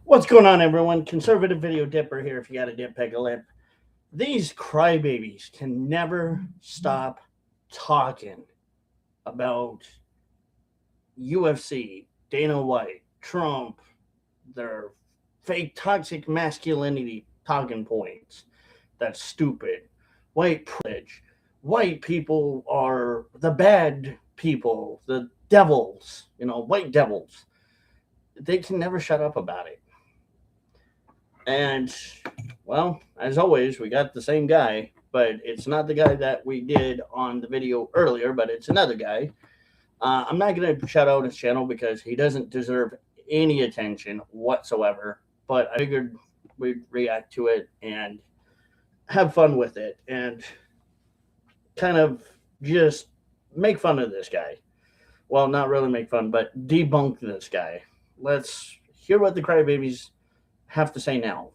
What's going on, everyone? Conservative Video Dipper here. If you got a dip, pick a lip. These crybabies can never stop talking about UFC, Dana White, Trump, their fake toxic masculinity talking points. That's stupid. White privilege. White people are the bad people, the devils, white devils. They can never shut up about it. And, well, as always, we got the same guy, but it's not the guy that we did on the video earlier, but it's another guy. I'm not going to shout out his channel because he doesn't deserve any attention whatsoever, but I figured we'd react to it and have fun with it and kind of just make fun of this guy. Well, not really make fun, but debunk this guy. Let's hear what the crybabies have to say now.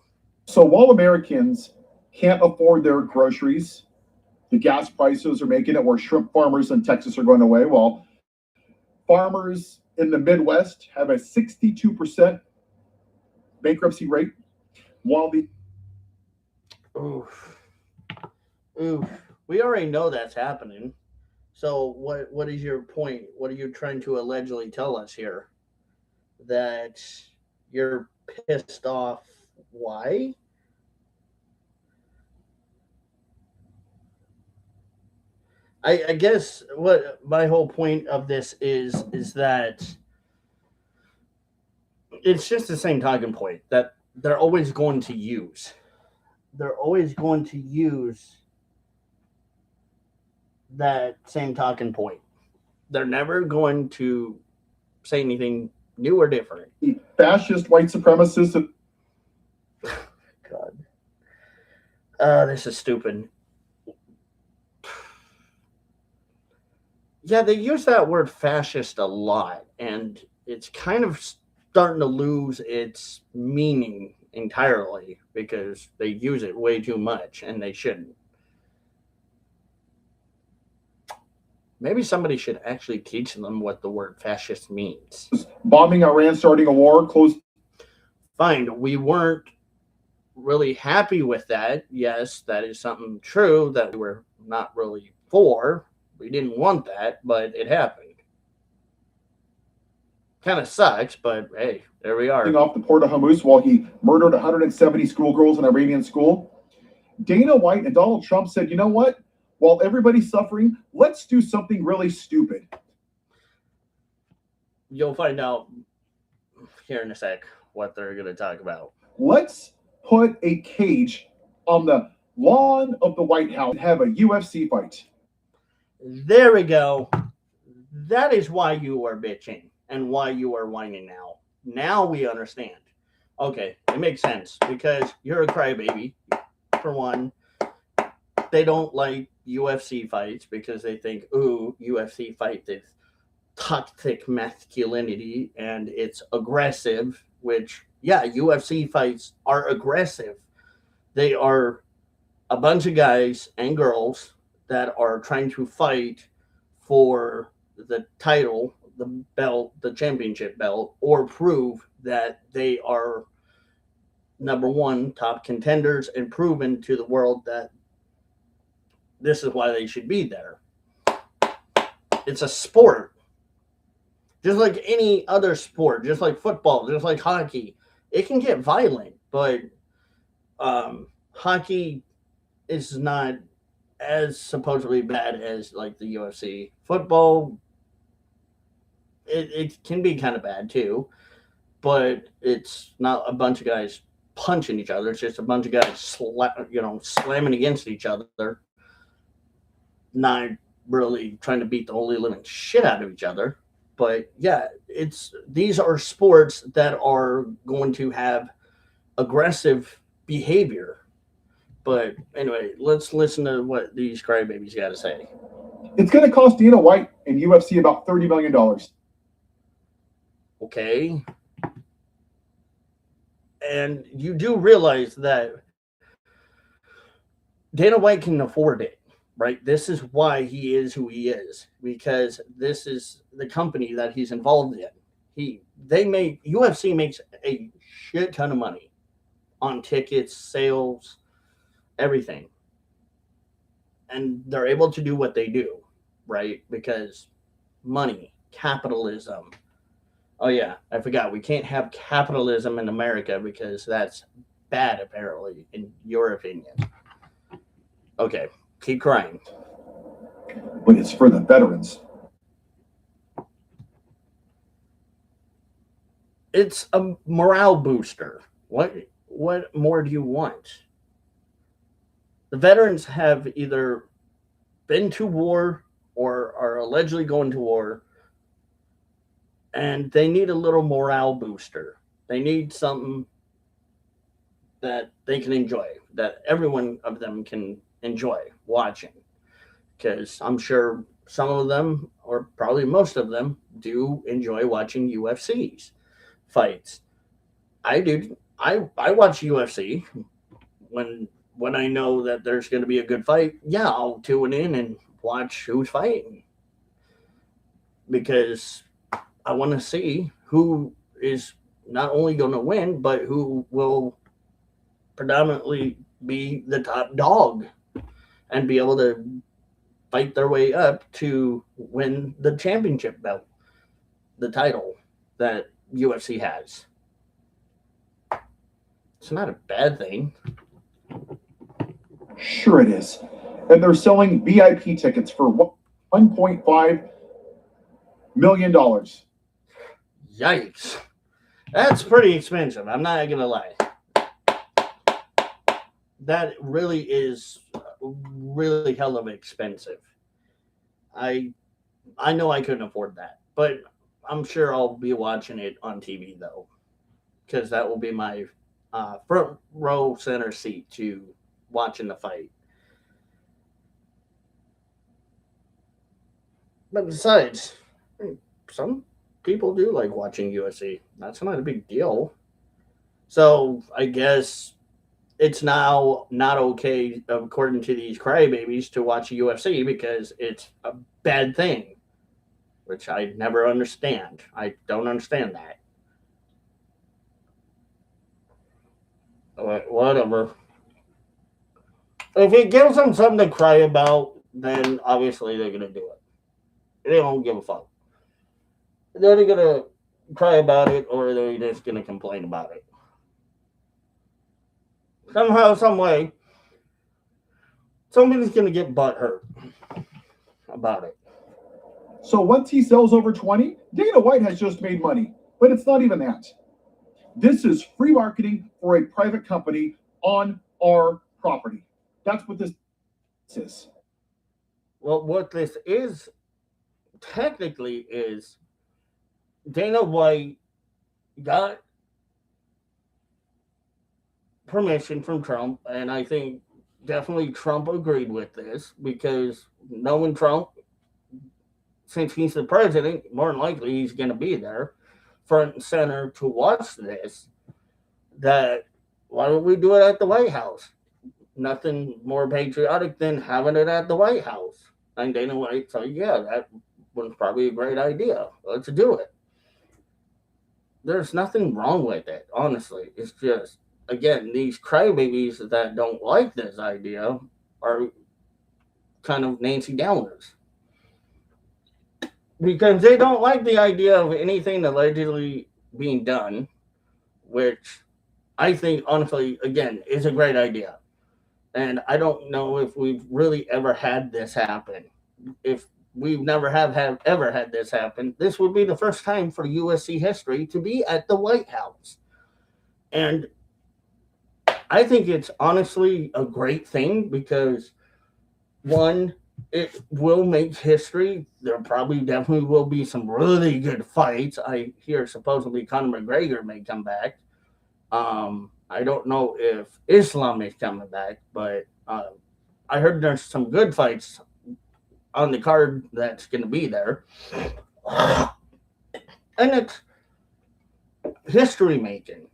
So while Americans can't afford their groceries, the gas prices are making it where shrimp farmers in Texas are going away, while farmers in the Midwest have a 62% bankruptcy rate, while the Oof. We already know that's happening. So what is your point? What are you trying to allegedly tell us here? That you're pissed off. Why? I guess what my whole point of this is that it's just the same talking point that they're always going to use. They're always going to use that same talking point. They're never going to say anything new or different. fascist white supremacists. God. This is stupid. Yeah, they use that word fascist a lot, and it's kind of starting to lose its meaning entirely because they use it way too much, and they shouldn't. Maybe somebody should actually teach them what the word fascist means. Bombing Iran, starting a war, close. Fine, we weren't really happy with that. Yes, that is something true that we were not really for. We didn't want that, but it happened. Kind of sucks, but hey, there we are. Off the port of Hormuz while he murdered 170 schoolgirls in an Iranian school. Dana White and Donald Trump said, you know what? While everybody's suffering, let's do something really stupid. You'll find out here in a sec what they're going to talk about. Let's put a cage on the lawn of the White House and have a UFC fight. There we go. That is why you are bitching and why you are whining now. Now we understand. Okay, it makes sense because you're a crybaby, for one. They don't like UFC fights because they think, ooh, UFC fight is toxic masculinity and it's aggressive, which, yeah, UFC fights are aggressive. They are a bunch of guys and girls that are trying to fight for the title, the belt, the championship belt, or prove that they are number one top contenders and proven to the world that this is why they should be there. It's a sport. Just like any other sport, just like football, just like hockey. It can get violent, but hockey is not as supposedly bad as like the UFC. Football, it can be kind of bad too, but it's not a bunch of guys punching each other. It's just a bunch of guys slamming against each other, not really trying to beat the holy living shit out of each other. But yeah, these are sports that are going to have aggressive behavior. But anyway, let's listen to what these crybabies got to say. It's going to cost Dana White and UFC about $30 million. Okay. And you do realize that Dana White can afford it, right? This is why he is who he is, because this is the company that he's involved in. UFC makes a shit ton of money on tickets, sales, everything. And they're able to do what they do, right? Because money, capitalism. Oh, yeah, I forgot. We can't have capitalism in America because that's bad, apparently, in your opinion. Okay, keep crying. But it's for the veterans. It's a morale booster. What more do you want? The veterans have either been to war or are allegedly going to war, and they need a little morale booster. They need something that they can enjoy, that everyone of them can enjoy watching. Because I'm sure some of them, or probably most of them, do enjoy watching UFC's fights. I do. I watch UFC when I know that there's going to be a good fight. Yeah, I'll tune in and watch who's fighting because I want to see who is not only going to win, but who will predominantly be the top dog and be able to fight their way up to win the championship belt, the title that UFC has. It's not a bad thing. Sure it is. And they're selling VIP tickets for $1.5 million. Yikes. That's pretty expensive. I'm not going to lie. That really is really hell of expensive. I know I couldn't afford that, but I'm sure I'll be watching it on TV though, because that will be my front row center seat to watching the fight. But besides, some people do like watching UFC. That's not a big deal. So I guess it's now not okay, according to these crybabies, to watch UFC because it's a bad thing, which I never understand. I don't understand that. Whatever. If it gives them something to cry about, then obviously they're going to do it. They don't give a fuck. They're either going to cry about it or they're just going to complain about it. Somehow, some way, somebody's going to get butt hurt about it. So once he sells over 20, Dana White has just made money. But it's not even that. This is free marketing for a private company on our property. That's what this is. Well, what this is technically is Dana White got permission from Trump, and I think definitely Trump agreed with this because knowing Trump, since he's the president, more than likely he's going to be there front and center to watch this. That why don't we do it at the White House? Nothing more patriotic than having it at the White House. And Dana White said, yeah, that was probably a great idea. Let's do it. There's nothing wrong with it, honestly. It's just, again, these crybabies that don't like this idea are kind of Nancy Downers. Because they don't like the idea of anything allegedly being done, which I think, honestly, again, is a great idea. And I don't know if we've really ever had this happen. If we've never have ever had this happen, this would be the first time for USC history to be at the White House. And I think it's honestly a great thing because, one, it will make history. There probably definitely will be some really good fights. I hear supposedly Conor McGregor may come back. I don't know if Islam is coming back, but I heard there's some good fights on the card that's going to be there. And it's history making.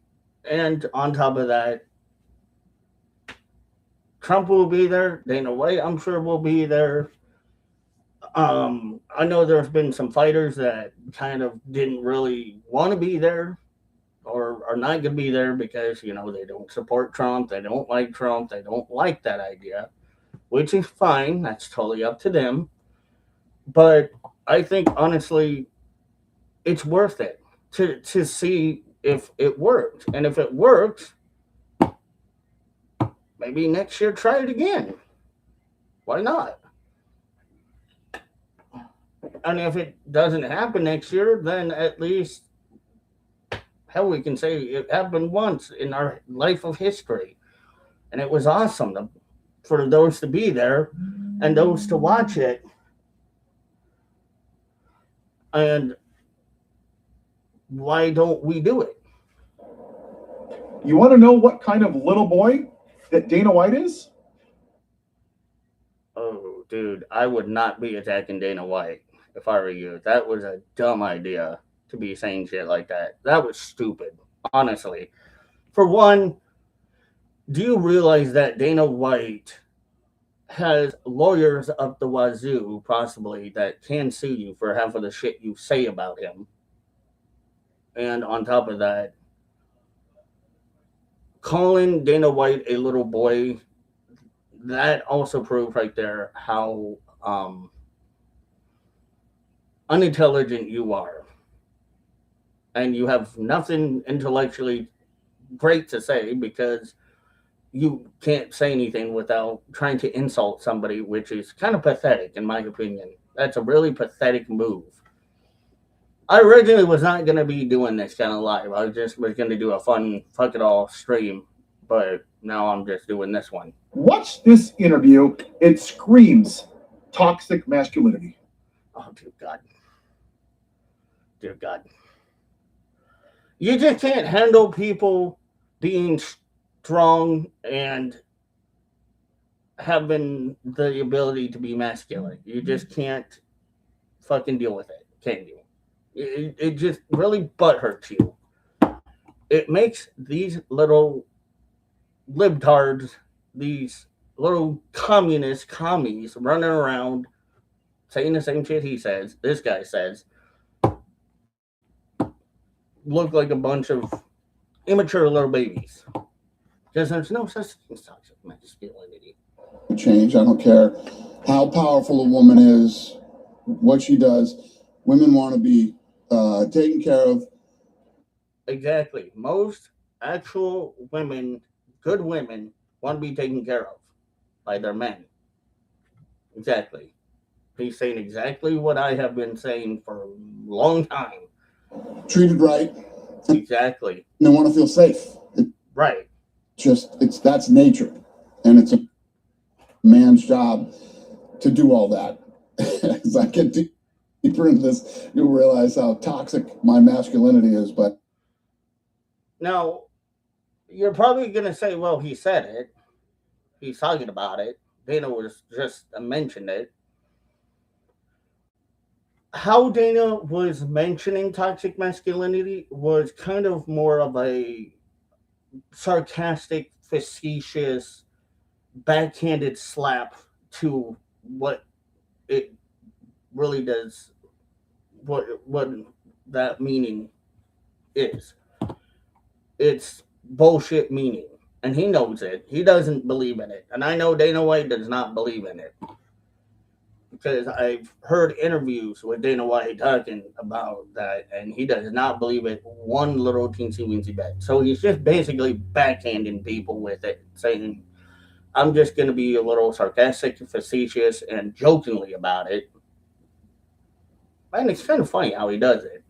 And on top of that, Trump will be there. Dana White, I'm sure, will be there. I know there's been some fighters that kind of didn't really want to be there or are not going to be there because, they don't support Trump, they don't like Trump, they don't like that idea, which is fine. That's totally up to them. But I think, honestly, it's worth it to see if it works. And if it works, maybe next year try it again. Why not? And if it doesn't happen next year, then at least, hell, we can say it happened once in our life of history. And it was awesome for those to be there and those to watch it. And why don't we do it? You want to know what kind of little boy that Dana White is? Oh, dude, I would not be attacking Dana White if I were you. That was a dumb idea to be saying shit like that. That was stupid, honestly. For one, do you realize that Dana White has lawyers up the wazoo, possibly, that can sue you for half of the shit you say about him? And on top of that, calling Dana White a little boy, that also proved right there how unintelligent you are. And you have nothing intellectually great to say because you can't say anything without trying to insult somebody, which is kind of pathetic, in my opinion. That's a really pathetic move. I originally was not going to be doing this kind of live. I just was going to do a fun fuck it all stream, but now I'm just doing this one. Watch this interview. It screams toxic masculinity. Oh, dear God. Dear God. You just can't handle people being strong and having the ability to be masculine. You just can't fucking deal with it, can you? It just really butthurts you. It makes these little libtards, these little communist commies running around saying the same shit he says, this guy says, look like a bunch of immature little babies. Because there's no such thing as toxic masculinity. Change. I don't care how powerful a woman is, what she does. Women want to be taken care of. Exactly. Most actual women, good women, want to be taken care of by their men. Exactly. He's saying exactly what I have been saying for a long time. Treated right. Exactly. They want to feel safe. Right. That's nature, and it's a man's job to do all that. As I get deeper into this, you'll realize how toxic my masculinity is. But now, you're probably going to say, well, he said it. He's talking about it. Dana was just mentioned it. How Dana was mentioning toxic masculinity was kind of more of a sarcastic, facetious, backhanded slap to what it really does, what that meaning is. It's bullshit meaning, and he knows it. He doesn't believe in it, and I know Dana White does not believe in it because I've heard interviews with Dana White talking about that, and he does not believe it one little teensy weensy bit. So he's just basically backhanding people with it, saying, I'm just going to be a little sarcastic, facetious, and jokingly about it. And it's kind of funny how he does it.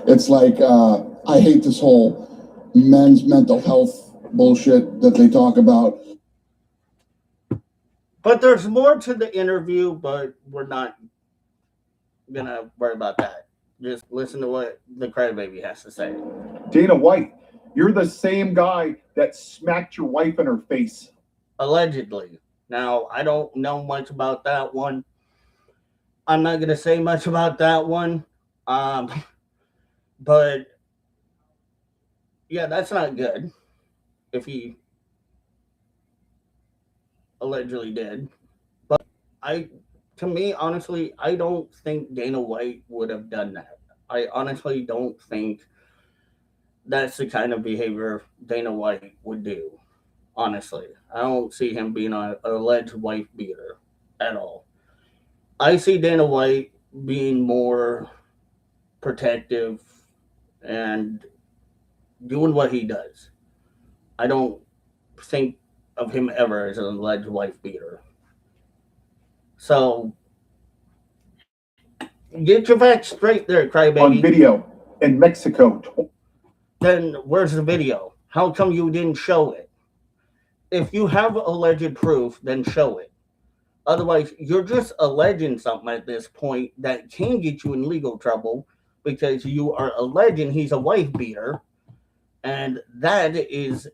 it's like I hate this whole men's mental health bullshit that they talk about. But there's more to the interview, but we're not going to worry about that. Just listen to what the crybaby has to say. Dana White, you're the same guy that smacked your wife in her face. Allegedly. Now, I don't know much about that one. I'm not going to say much about that one. But, yeah, that's not good if he allegedly did. But to me, honestly, I don't think Dana White would have done that. I honestly don't think that's the kind of behavior Dana White would do. Honestly, I don't see him being an alleged wife beater at all. I see Dana White being more protective and doing what he does. I don't think of him ever as an alleged wife beater. So get your facts straight there, On crybaby. video in Mexico. Then where's the video? How come you didn't show it? If you have alleged proof, then show it. Otherwise, you're just alleging something at this point that can get you in legal trouble because you are alleging he's a wife beater, and that is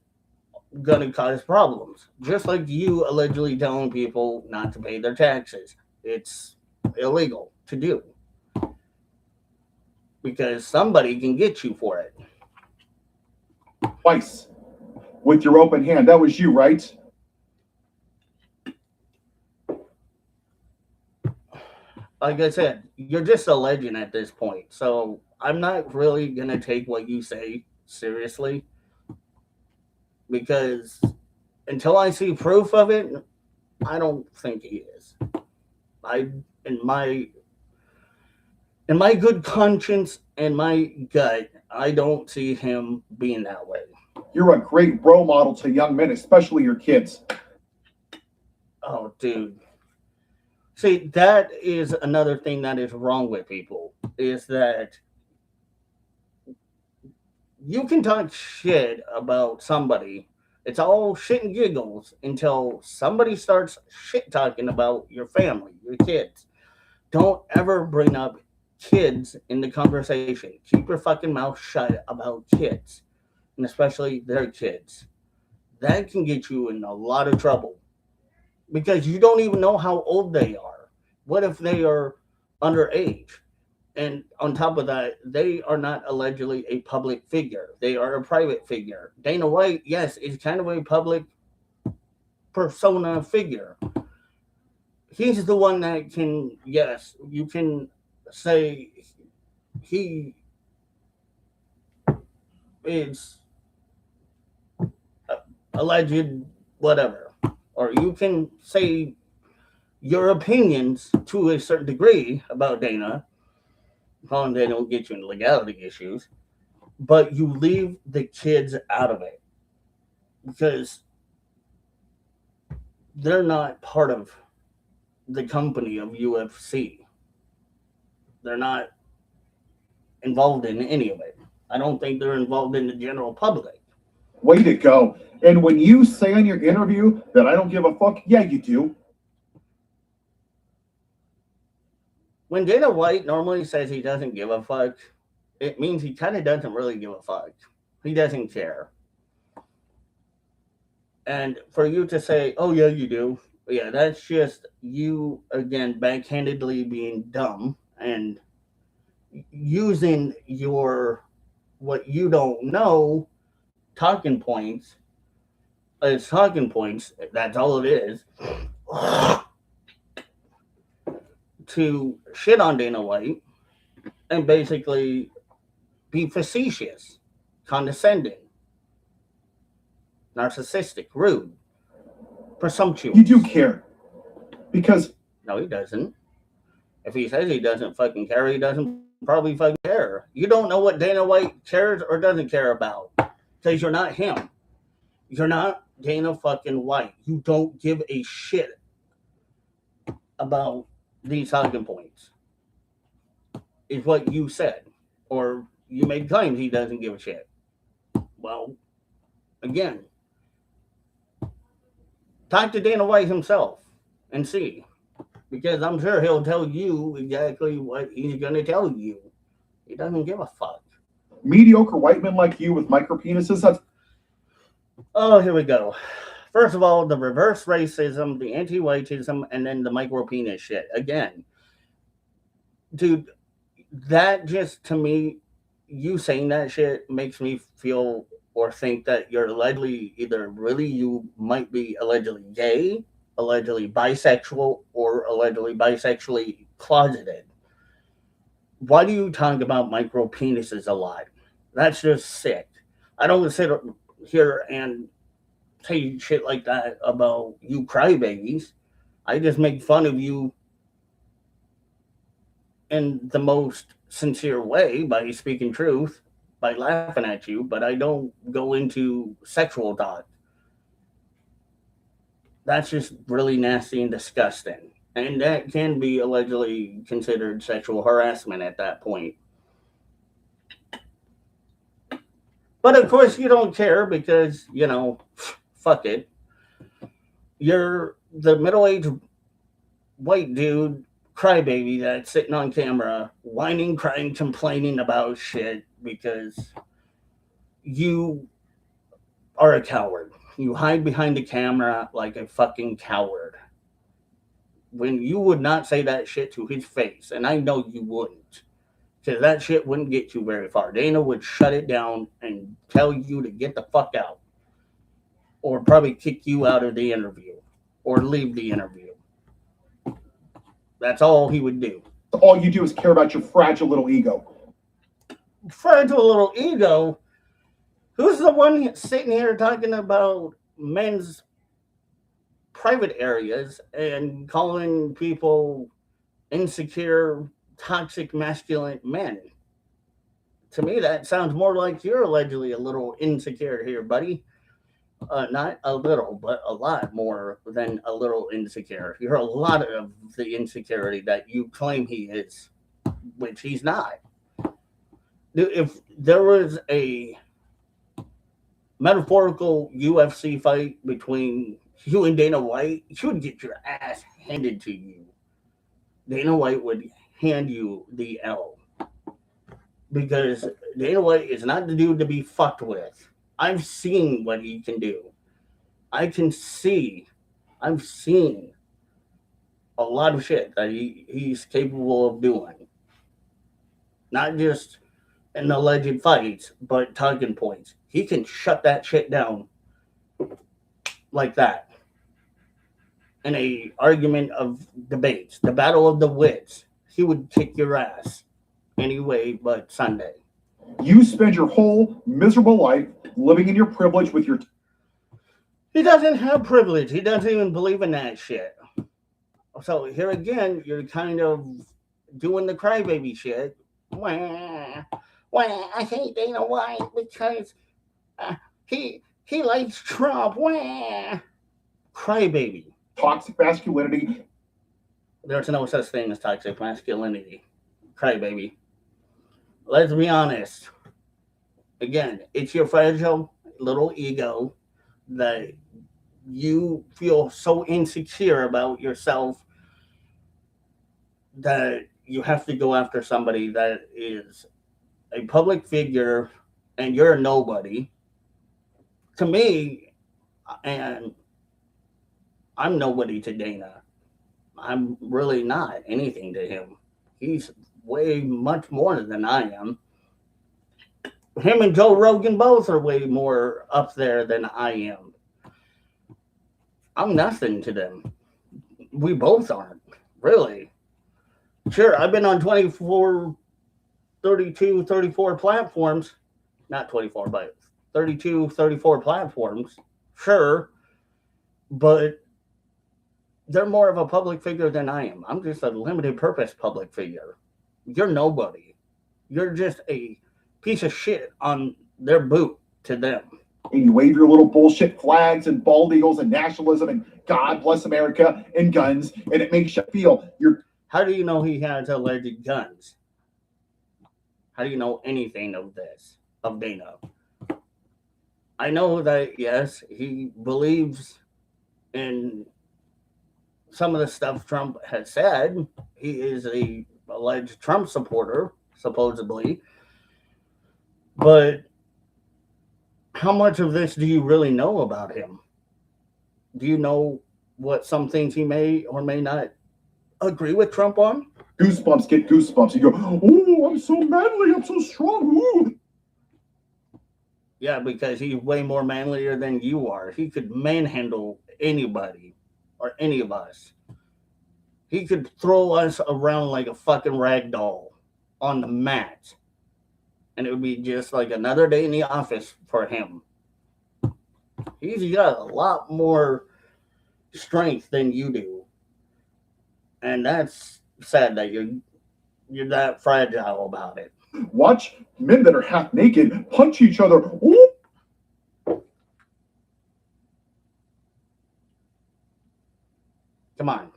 going to cause problems. Just like you allegedly telling people not to pay their taxes. It's illegal to do because somebody can get you for it. Twice with your open hand. That was you, right? Like I said, you're just alleging at this point. So I'm not really going to take what you say seriously because until I see proof of it, I don't think he is. In my good conscience and my gut, I don't see him being that way. You're a great role model to young men, especially your kids. Oh, dude. See, that is another thing that is wrong with people, is that you can talk shit about somebody. It's all shit and giggles until somebody starts shit talking about your family, your kids. Don't ever bring up kids in the conversation. Keep your fucking mouth shut about kids, and especially their kids. That can get you in a lot of trouble because you don't even know how old they are. What if they are underage? And on top of that, they are not allegedly a public figure. They are a private figure. Dana White, yes, is kind of a public persona figure. He's the one that can, yes, you can say he is alleged whatever. Or you can say your opinions to a certain degree about Dana. Calling Dana will get you into legality issues. But you leave the kids out of it. Because they're not part of the company of UFC. They're not involved in any of it. I don't think they're involved in the general public. Way to go. And when you say in your interview that I don't give a fuck, yeah, you do. When Dana White normally says he doesn't give a fuck, it means he kind of doesn't really give a fuck. He doesn't care. And for you to say, oh, yeah, you do. Yeah, that's just you, again, backhandedly being dumb and using your, what you don't know, talking points as talking points. That's all it is. To shit on Dana White and basically be facetious, condescending, narcissistic, rude, presumptuous. You do care. Because No, he doesn't. If he says he doesn't fucking care, he doesn't probably fucking care. You don't know what Dana White cares or doesn't care about because you're not him. You're not Dana fucking White. You don't give a shit about these talking points. Is what you said. Or you made claims he doesn't give a shit. Well, again, talk to Dana White himself and see. Because I'm sure he'll tell you exactly what he's going to tell you. He doesn't give a fuck. mediocre white men like you with micro penises, that's Oh, here we go. First of all, the reverse racism, the anti-whiteism, and then the micro penis shit. Again, dude, that just, to me, you saying that shit makes me feel or think that you're allegedly either really you might be allegedly gay, allegedly bisexual, or allegedly bisexually closeted. Why do you talk about micro penises a lot? That's just sick. I don't sit here and say shit like that about you crybabies. I just make fun of you in the most sincere way by speaking truth, by laughing at you, but I don't go into sexual talk. That's just really nasty and disgusting. And that can be allegedly considered sexual harassment at that point. But of course, you don't care because, fuck it. You're the middle aged white dude crybaby that's sitting on camera, whining, crying, complaining about shit because you are a coward. You hide behind the camera like a fucking coward. When you would not say that shit to his face, and I know you wouldn't, because that shit wouldn't get you very far. Dana would shut it down and tell you to get the fuck out, or probably kick you out of the interview, or leave the interview. That's all he would do. All you do is care about your fragile little ego. Fragile little ego? Who's the one sitting here talking about men's private areas and calling people insecure, toxic, masculine men? To me, that sounds more like you're allegedly a little insecure here, buddy. Not a little, but a lot more than a little insecure. You're a lot of the insecurity that you claim he is, which he's not. If there was a metaphorical UFC fight between you and Dana White, you would get your ass handed to you. Dana White would hand you the L. Because Dana White is not the dude to be fucked with. I've seen what he can do. I've seen a lot of shit that he's capable of doing. Not just in alleged fights, but talking points. He can shut that shit down like that. In a argument of debates, the battle of the wits, he would kick your ass anyway but Sunday. You spend your whole miserable life living in your privilege with your... He doesn't have privilege. He doesn't even believe in that shit. So here again, you're kind of doing the crybaby shit. Wah, I hate Dana White because he likes Trump. Wah. Crybaby. Toxic masculinity. There's no such thing as toxic masculinity. Crybaby. Let's be honest. Again, it's your fragile little ego that you feel so insecure about yourself that you have to go after somebody that is a public figure and you're a nobody. To me, and I'm nobody to Dana. I'm really not anything to him. He's way much more than I am. Him and Joe Rogan both are way more up there than I am. I'm nothing to them. We both aren't, really. Sure, I've been on 24, 32, 34 platforms. Not 24, but 32, 34 platforms. Sure. But they're more of a public figure than I am. I'm just a limited purpose public figure. You're nobody. You're just a piece of shit on their boot to them. And you wave your little bullshit flags and bald eagles and nationalism and God bless America and guns, and it makes you feel you're... How do you know he has alleged guns? How do you know anything of this, of Dana? I know that, yes, he believes in some of the stuff Trump has said. He is a alleged Trump supporter, supposedly. But how much of this do you really know about him? Do you know what some things he may or may not agree with Trump on? Goosebumps get goosebumps. You go, oh, I'm so manly, I'm so strong. Ooh. Yeah, because he's way more manlier than you are. He could manhandle anybody or any of us. He could throw us around like a fucking rag doll on the mat. and it would be just like another day in the office for him. He's got a lot more strength than you do, and that's sad that you're that fragile about it. Watch men that are half naked punch each other. Ooh. Come on,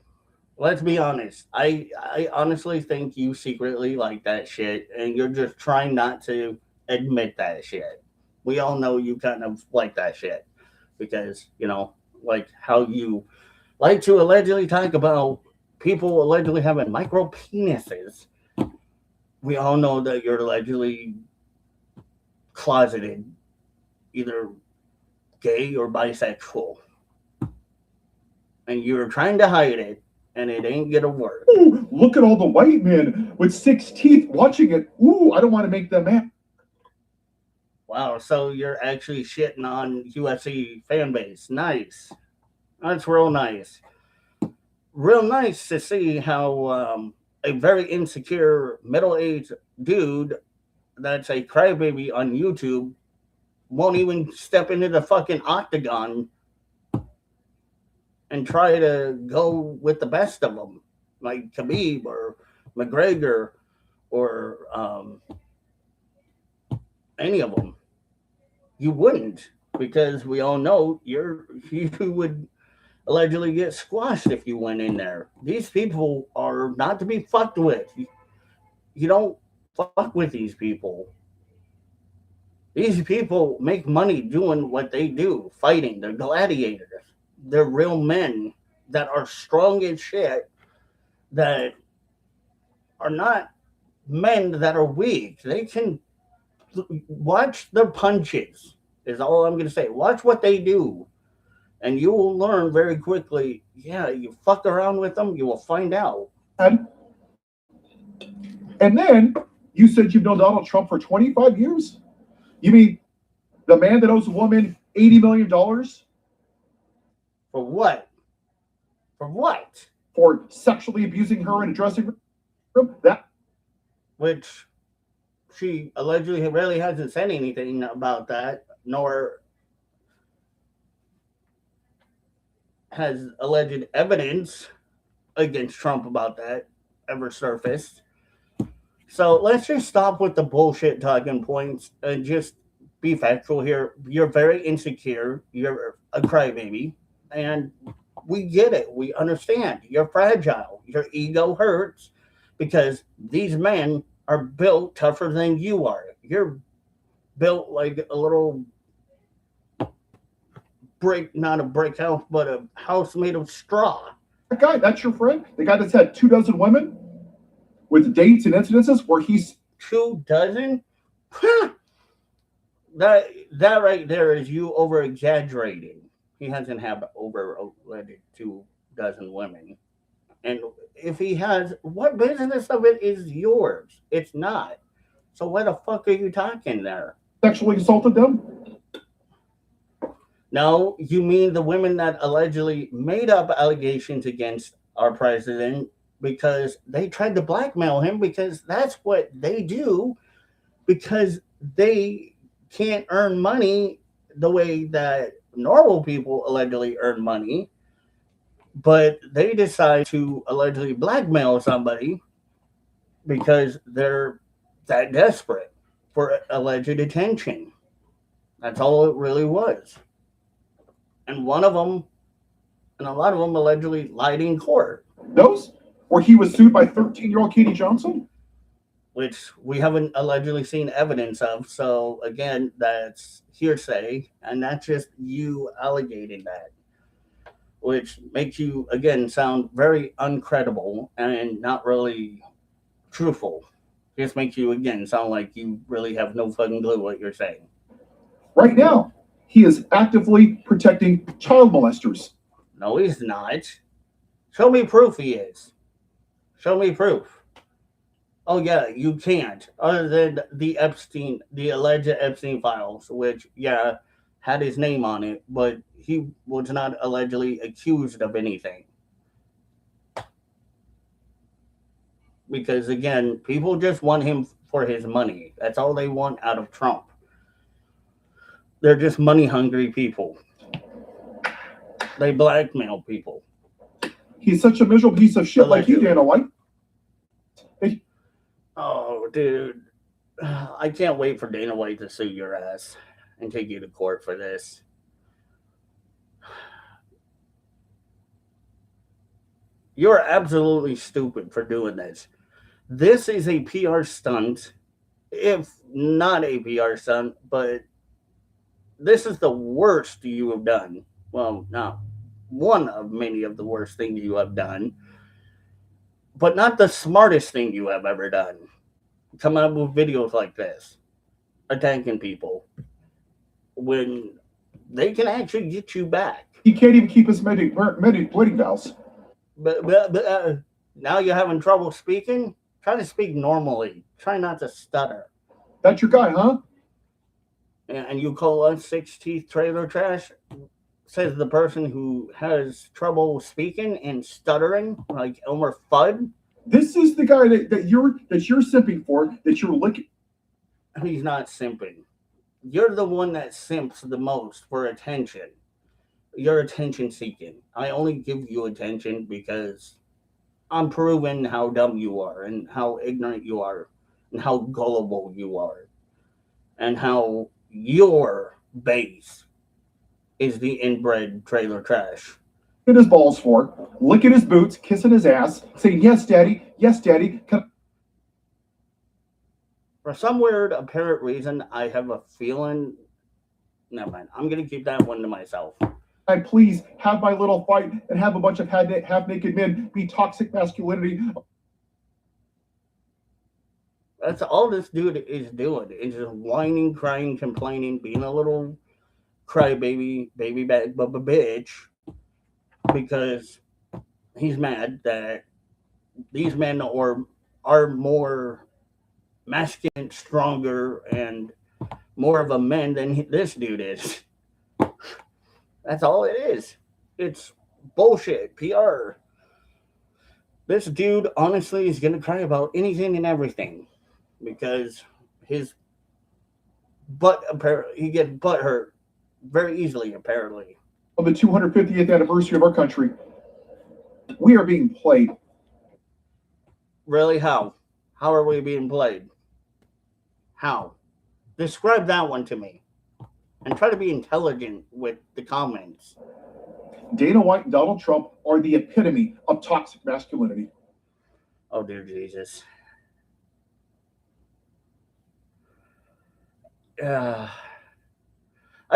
let's be honest. I honestly think you secretly like that shit, and you're just trying not to admit that shit. We all know you kind of like that shit because like how you like to allegedly talk about people allegedly having micro penises. We all know that you're allegedly closeted, either gay or bisexual, and you're trying to hide it, and it ain't gonna work. Ooh, look at all the white men with 6 teeth watching it. Ooh, I don't want to make them mad. Wow, so you're actually shitting on UFC fan base. Nice. That's real nice. Real nice to see how a very insecure middle-aged dude that's a crybaby on YouTube won't even step into the fucking octagon and try to go with the best of them, like Khabib or McGregor or any of them. You wouldn't, because we all know you would allegedly get squashed if you went in there. These people are not to be fucked with. You don't fuck with these people. These people make money doing what they do, fighting. They're gladiators. They're real men that are strong as shit, that are not men that are weak. They can watch their punches, is all I'm going to say. Watch what they do. And you will learn very quickly. Yeah, you fuck around with them, you will find out. And then you said you've known Donald Trump for 25 years? You mean the man that owes a woman $80 million? For what? For what? For sexually abusing her in a dressing room? That, Which she allegedly really hasn't said anything about that, nor has alleged evidence against Trump about that ever surfaced. So let's just stop with the bullshit talking points and just be factual here. You're very insecure. You're a crybaby. And we get it. We understand. You're fragile. Your ego hurts because these men are built tougher than you are. You're built like a little brick, not a brick house, but a house made of straw. that guy, that's your friend? The guy that's had 24 women with dates and incidences where he's 24? Huh. That right there is you over exaggerating. He hasn't had over 24 women. And if he has, what business of it is yours? It's not. So why the fuck are you talking there? sexually assaulted them? No, you mean the women that allegedly made up allegations against our president because they tried to blackmail him, because that's what they do, because they can't earn money the way that normal people allegedly earn money, but they decide to allegedly blackmail somebody because they're that desperate for alleged attention. That's all it really was. And one of them, and a lot of them allegedly lied in court, Those? Where he was sued by 13-year-old Katie Johnson? which we haven't allegedly seen evidence of. So again, that's hearsay, and that's just you allegating that, which makes you again sound very uncredible and not really truthful. Just makes you again sound like you really have no fucking clue what you're saying. Right now, he is actively protecting child molesters. No, he's not. Show me proof he is. Show me proof. Oh yeah, you can't. Other than the alleged Epstein files, which had his name on it, but he was not allegedly accused of anything. Because again, people just want him for his money. That's all they want out of Trump. They're just money hungry people. They blackmail people. He's such a miserable piece of shit like you, Allegedly. Dana White. Oh, dude. I can't wait for Dana White to sue your ass and take you to court for this. You're absolutely stupid for doing this. This is a PR stunt, if not a PR stunt, but this is the worst you have done. Well, not one of many of the worst things you have done, but not the smartest thing you have ever done. Coming up with videos like this, attacking people, when they can actually get you back. He can't even keep his wedding vows. But now you're having trouble speaking? Try to speak normally. Try not to stutter. That's your guy, huh? And you call us 6 teeth trailer trash? Says the person who has trouble speaking and stuttering like Elmer Fudd. This is the guy that you're simping for, that you're looking. He's not simping. You're the one that simps the most for attention. You're attention seeking. I only give you attention because I'm proving how dumb you are and how ignorant you are and how gullible you are and how your base is the inbred trailer trash. At his balls for, licking his boots, kissing his ass, saying, yes, daddy, For some weird apparent reason, I have a feeling. Never mind. I'm going to keep that one to myself. I please have my little fight and have a bunch of half-naked men be toxic masculinity. That's all this dude is doing. Is just whining, crying, complaining, being a little crybaby, baby bad bitch, because he's mad that these men are more masculine, stronger, and more of a man than this dude is. That's all it is. It's bullshit, PR. This dude honestly is gonna cry about anything and everything because his butt apparently he gets butt hurt very easily apparently. On the 250th anniversary of our country, we are being played. Really? How? How are we being played? How? Describe that one to me. And try to be intelligent with the comments. Dana White and Donald Trump are the epitome of toxic masculinity. Oh, dear Jesus. I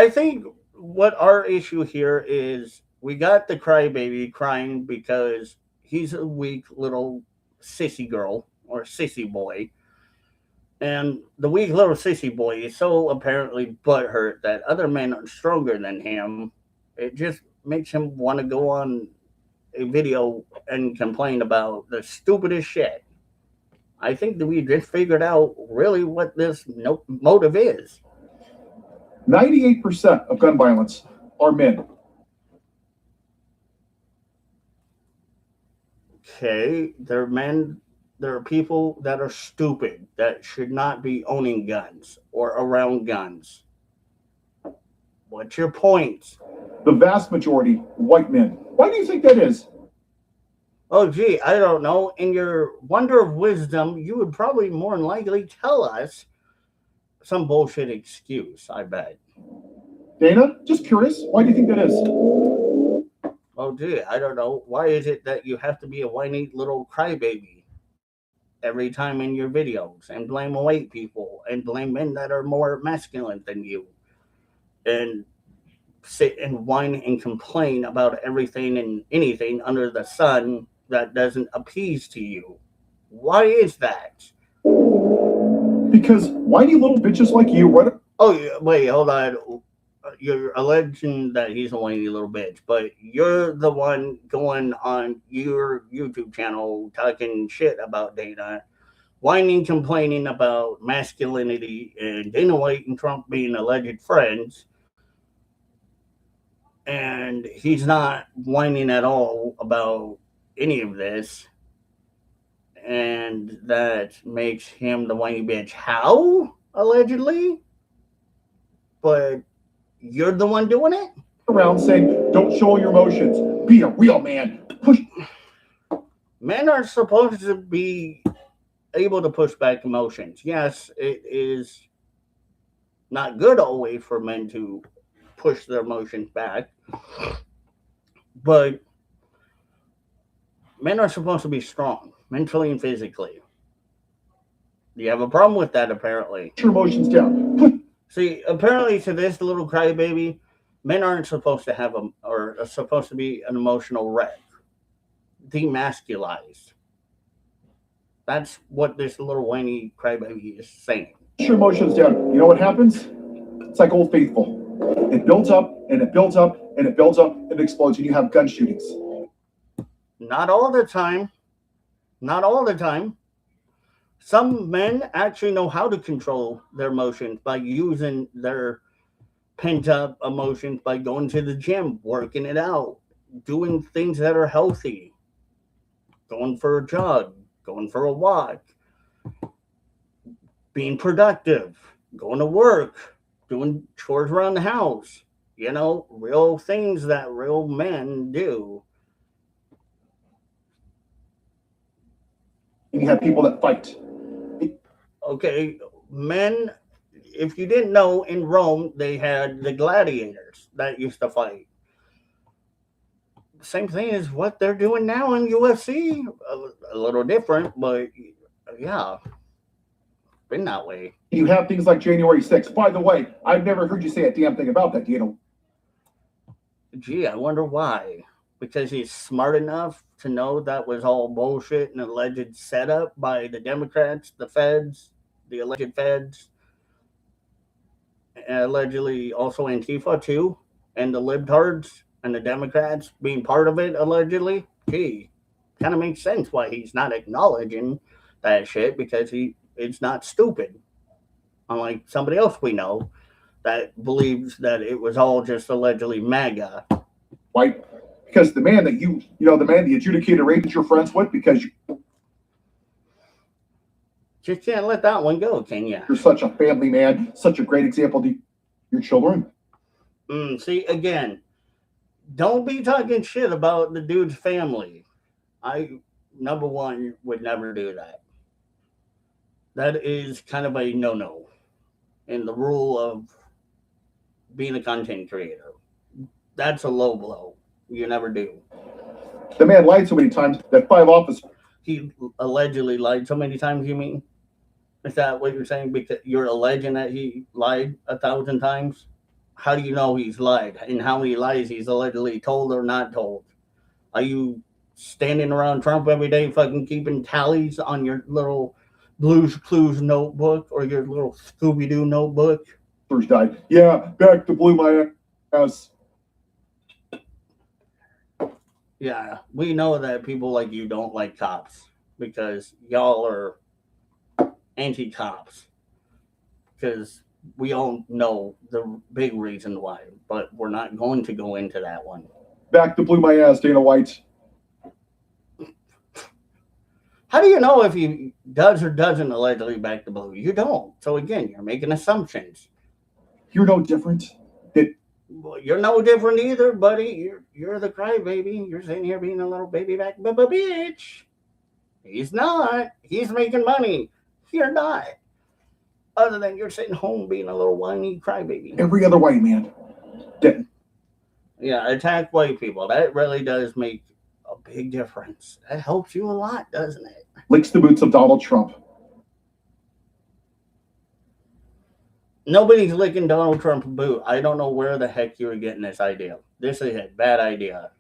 think what our issue here is we got the crybaby crying because he's a weak little sissy girl or sissy boy. And the weak little sissy boy is so apparently butthurt that other men are stronger than him. It just makes him want to go on a video and complain about the stupidest shit. I think that we just figured out really what this motive is. 98% of gun violence are men. Okay, they're men. There are people that are stupid that should not be owning guns or around guns. What's your point? The vast majority, white men. Why do you think that is? Oh, gee, I don't know. In your wonder of wisdom, you would probably more than likely tell us some bullshit excuse, I bet. Dana, just curious, why do you think that is? Oh, gee, I don't know. Why is it that you have to be a whiny little crybaby every time in your videos and blame white people and blame men that are more masculine than you and sit and whine and complain about everything and anything under the sun that doesn't appease to you? Why is that? Because whiny little bitches like you run. Oh, wait, hold on. You're alleging that he's a whiny little bitch, but you're the one going on your YouTube channel talking shit about Dana, whining, complaining about masculinity and Dana White and Trump being alleged friends. And he's not whining at all about any of this. and that makes him the whiny bitch. How? Allegedly? But you're the one doing it? Around saying, don't show your emotions. Be a real man. Push. Men are supposed to be able to push back emotions. Yes, it is not good always for men to push their emotions back, but men are supposed to be strong, mentally and physically. You have a problem with that, apparently. Your emotions down. Push. See, apparently to this little crybaby, men aren't supposed to have or are supposed to be an emotional wreck, demasculized. That's what this little whiny crybaby is saying. Your emotions down. You know what happens? It's like Old Faithful. It builds up and it builds up and it builds up and it explodes, and you have gun shootings. Not all the time. Not all the time. Some men actually know how to control their emotions by using their pent up emotions, by going to the gym, working it out, doing things that are healthy, going for a jog, going for a walk, being productive, going to work, doing chores around the house. You know, real things that real men do. And you have people that fight. Okay, men, if you didn't know, in Rome, they had the gladiators that used to fight. Same thing as what they're doing now in UFC. A little different, but yeah, been that way. You have things like January 6th. By the way, I've never heard you say a damn thing about that. Do you know? Gee, I wonder why. Because he's smart enough to know that was all bullshit and alleged setup by the Democrats, the feds, the alleged feds, and allegedly also Antifa too, and the libtards and the Democrats being part of it allegedly. Gee, kind of makes sense why he's not acknowledging that shit, because it's not stupid. Unlike somebody else we know that believes that it was all just allegedly MAGA. Right? Because the man that the man, the adjudicator rape that you're friends with, because Just can't let that one go, can you? you're such a family man, such a great example to your children. See, again, don't be talking shit about the dude's family. Number one, would never do that. That is kind of a no-no in the rule of being a content creator. That's a low blow. You never do. The man lied so many times that 5 officers. He allegedly lied so many times, you mean? Is that what you're saying? Because you're alleging that he lied 1,000 times? How do you know he's lied? And how many lies he's allegedly told or not told? Are you standing around Trump every day fucking keeping tallies on your little Blue's Clues notebook or your little Scooby-Doo notebook? Died. Yeah, back to blew my ass. Yeah, we know that people like you don't like cops because y'all are anti-cops. Because we all know the big reason why, but we're not going to go into that one. Back to blew my ass, Dana White. How do you know if he does or doesn't allegedly back the blue? You don't. So again, you're making assumptions. You're no different. Well, you're no different either, buddy. You're the crybaby. You're sitting here being a little baby back bitch. He's not. He's making money. You're not. Other than you're sitting home being a little whiny crybaby. Every other white man. Yeah, attack white people. That really does make a big difference. That helps you a lot, doesn't it? Licks the boots of Donald Trump. Nobody's licking Donald Trump's boot. I don't know where the heck you were getting this idea. This is a bad idea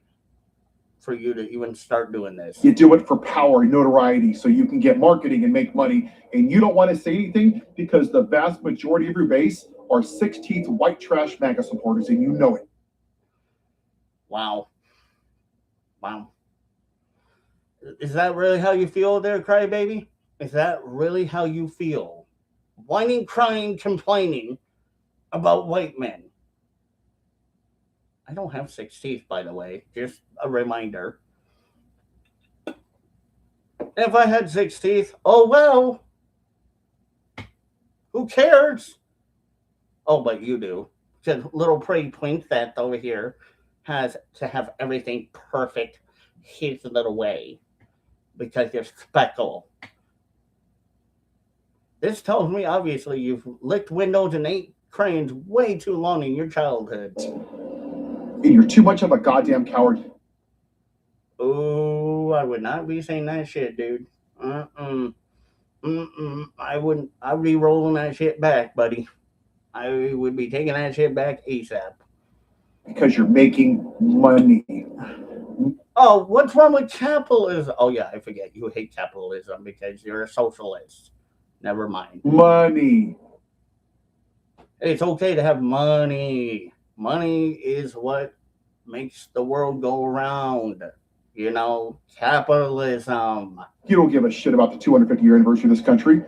for you to even start doing this. You do it for power and notoriety so you can get marketing and make money. And you don't want to say anything because the vast majority of your base are 16th white trash MAGA supporters, and you know it. Wow. Is that really how you feel there, crybaby? Is that really how you feel? Whining, crying, complaining about white men. I don't have 6 teeth, by the way. Just a reminder. If I had 6 teeth, oh well. Who cares? Oh, but you do. Just little pretty Princess over here has to have everything perfect his little way because you're special. This tells me obviously you've licked windows and ate cranes way too long in your childhood. And you're too much of a goddamn coward. Oh, I would not be saying that shit, dude. I wouldn't. I'd be rolling that shit back, buddy. I would be taking that shit back ASAP. Because you're making money. Oh, what's wrong with capitalism? Oh yeah, I forget. You hate capitalism because you're a socialist. Never mind. Money. It's okay to have money. Money is what makes the world go around. You know, capitalism. You don't give a shit about the 250-year anniversary of this country.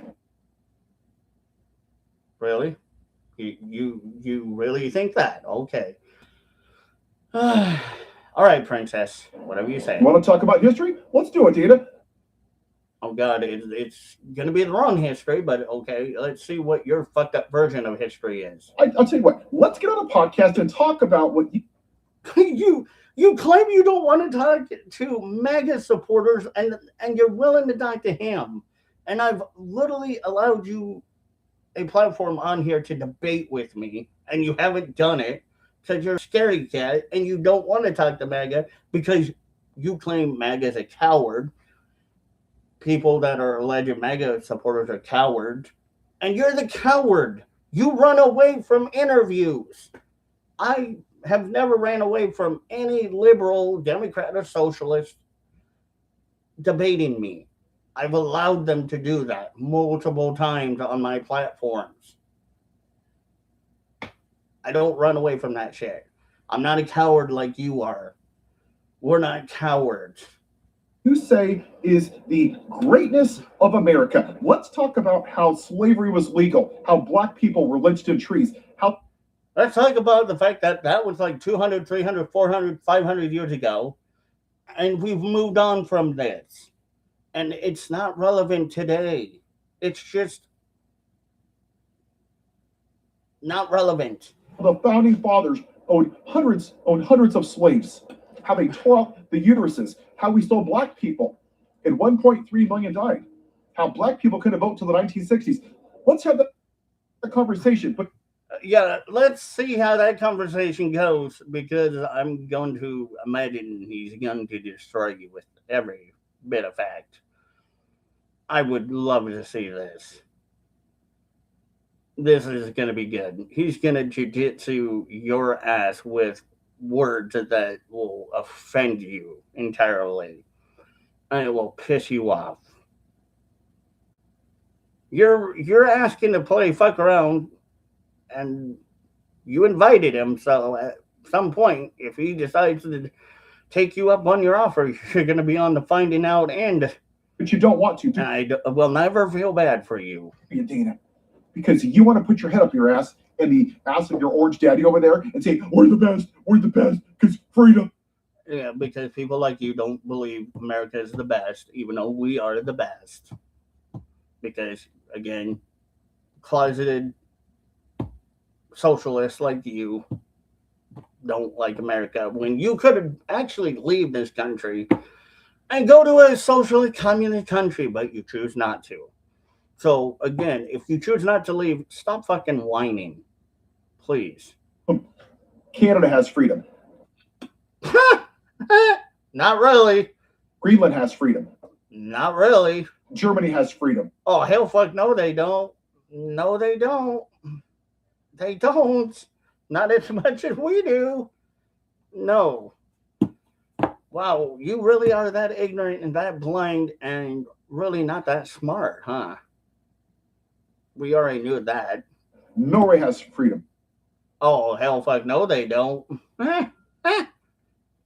Really? You really think that? Okay. All right, princess. Whatever you say. You want to talk about history? Let's do it, Dana. Oh God, it's gonna be the wrong history, but okay. Let's see what your fucked up version of history is. I'll tell you what. Let's get on a podcast and talk about what You claim you don't want to talk to MAGA supporters, and you're willing to talk to him, and I've literally allowed you a platform on here to debate with me, and you haven't done it because you're a scary cat and you don't want to talk to MAGA because you claim MAGA is a coward. People that are alleged MAGA supporters are cowards, and you're the coward. You run away from interviews. I have never ran away from any liberal, Democrat, or socialist debating me. I've allowed them to do that multiple times on my platforms. I don't run away from that shit. I'm not a coward like you are. We're not cowards. you say is the greatness of America. Let's talk about how slavery was legal, how black people were lynched in trees, how Let's talk about the fact that that was like 200, 300, 400, 500 years ago. And we've moved on from this. And it's not relevant today. It's just not relevant. the founding fathers owned hundreds of slaves, how they tore out the uteruses, how we stole black people, and 1.3 million died, how black people couldn't vote till the 1960s. Let's have the conversation. But Yeah, let's see how that conversation goes because I'm going to imagine he's going to destroy you with every bit of fact. I would love to see this. This is going to be good. He's going to jujitsu your ass with words that will offend you entirely. And it will piss you off. You're asking to play fuck around, and you invited him, so at some point, if he decides to take you up on your offer, you're going to be on the finding out end. but you don't want to, do I will never feel bad for you. you, Dana? Because you want to put your head up your ass and the ass of your orange daddy over there and say, we're the best, because freedom. Yeah, because people like you don't believe America is the best, even though we are the best. Because, again, closeted socialists like you don't like America when you could actually leave this country and go to a socialist communist country, but you choose not to. So again, if you choose not to leave, stop fucking whining, please. Canada has freedom. Not really. Greenland has freedom. Not really. Germany has freedom. Oh, hell fuck no, they don't. No, they don't. They don't. Not as much as we do. No. Wow, you really are that ignorant and that blind and really not that smart, huh? We already knew that. Norway has freedom. Oh, hell fuck no, they don't.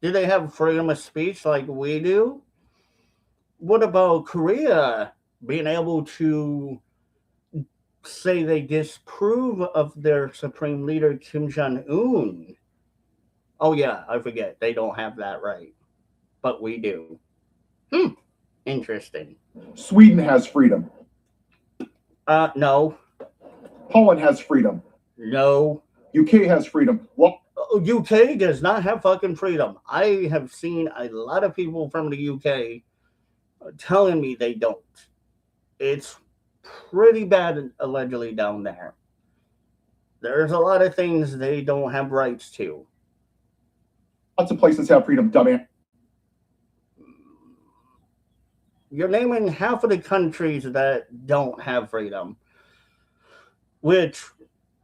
Do they have freedom of speech like we do? What about Korea being able to say they disapprove of their supreme leader Kim Jong-un? Oh yeah, I forget. They don't have that right. But we do. Interesting. Sweden has freedom. No. Poland has freedom. No. UK has freedom. Well, UK does not have fucking freedom. I have seen a lot of people from the UK telling me they don't. It's pretty bad, allegedly, down there. There's a lot of things they don't have rights to. lots of places have freedom, dumbass. You're naming half of the countries that don't have freedom, which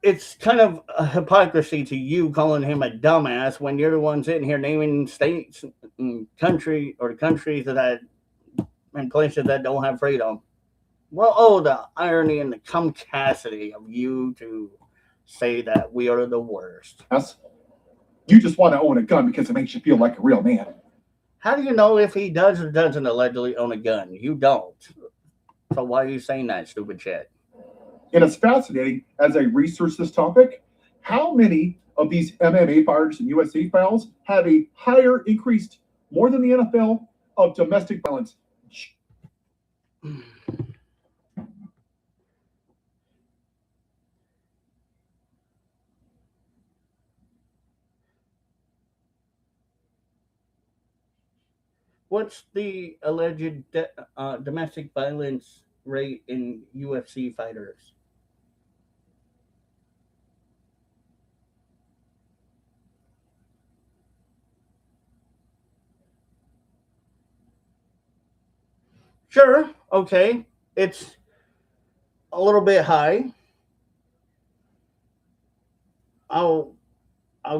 it's kind of a hypocrisy to you calling him a dumbass when you're the one sitting here naming states and countries that and places that don't have freedom. Well, oh, the irony and the cumcassity of you to say that we are the worst. You just want to own a gun because it makes you feel like a real man. How do you know if he does or doesn't allegedly own a gun? You don't. So why are you saying that stupid shit? And it's fascinating as I research this topic, how many of these MMA fighters and UFC files have a higher increased, more than the NFL, of domestic violence. What's the alleged domestic violence rate in UFC fighters? Sure, okay. It's a little bit high. I'll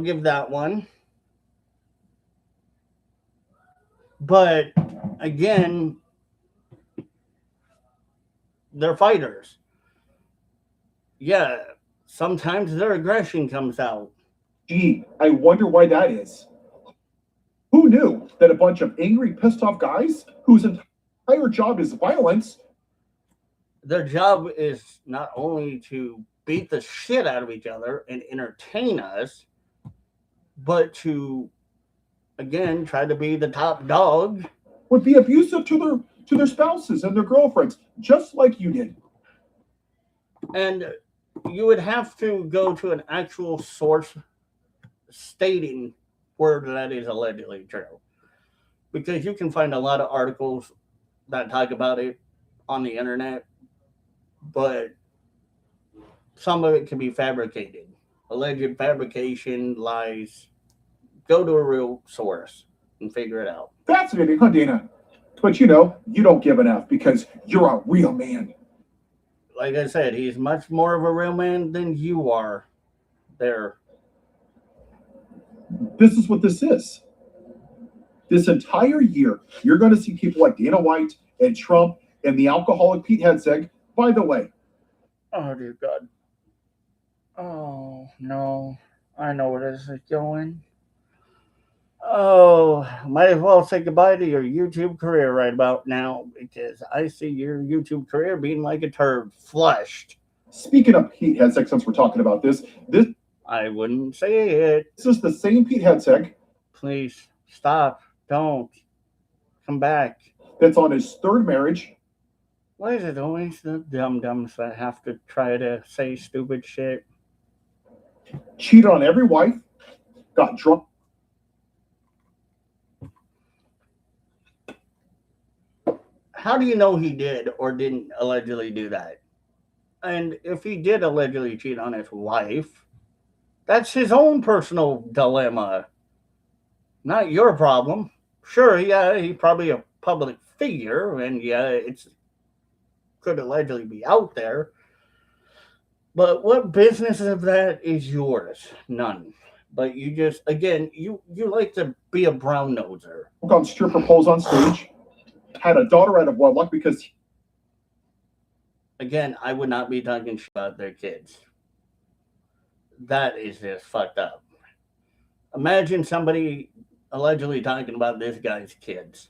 give that one. But again, they're fighters. Yeah, sometimes their aggression comes out. Gee, I wonder why that is. Who knew that a bunch of angry, pissed off guys whose entire job is violence? Their job is not only to beat the shit out of each other and entertain us, but to, again, try to be the top dog. Would be abusive to their spouses and their girlfriends, just like you did. And you would have to go to an actual source stating where that is allegedly true. Because you can find a lot of articles that talk about it on the internet, but some of it can be fabricated. Alleged fabrication, lies. Go to a real source and figure it out. Fascinating, huh, Dana? But you know, you don't give an F because you're a real man. Like I said, he's much more of a real man than you are there. This is what this is. This entire year, you're going to see people like Dana White and Trump and the alcoholic Pete Hegseth. By the way, oh dear God. Oh no, I know where this is going. Oh, might as well say goodbye to your YouTube career right about now because I see your YouTube career being like a turd, flushed. Speaking of Pete Hegseth, since we're talking about this I wouldn't say it. This is the same Pete Hegseth. Please stop. Don't come back. That's on his third marriage. Why is it always the dum-dums that have to try to say stupid shit? Cheated on every wife. Got drunk. How do you know he did or didn't allegedly do that? And if he did allegedly cheat on his wife, that's his own personal dilemma, not your problem. Sure, yeah, he's probably a public figure, and yeah, it's could allegedly be out there. But what business of that is yours? None. But you just, again, you like to be a brown noser. On stripper poles on stage. Had a daughter out of wedlock because... Again, I would not be talking shit about their kids. That is just fucked up. Imagine somebody allegedly talking about this guy's kids.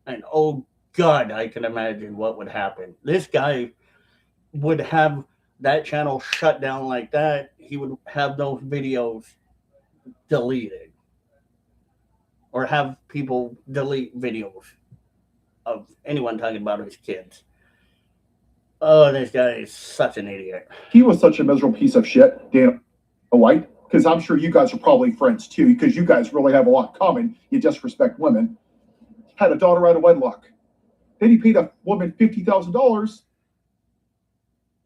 And oh God, I can imagine what would happen. This guy would have that channel shut down like that. He would have those videos deleted. Or have people delete videos. of anyone talking about his kids. Oh, this guy is such an idiot. He was such a miserable piece of shit, Dana White, because I'm sure you guys are probably friends too, because you guys really have a lot in common. You just respect women. Had a daughter out of wedlock. Then he paid a woman $50,000.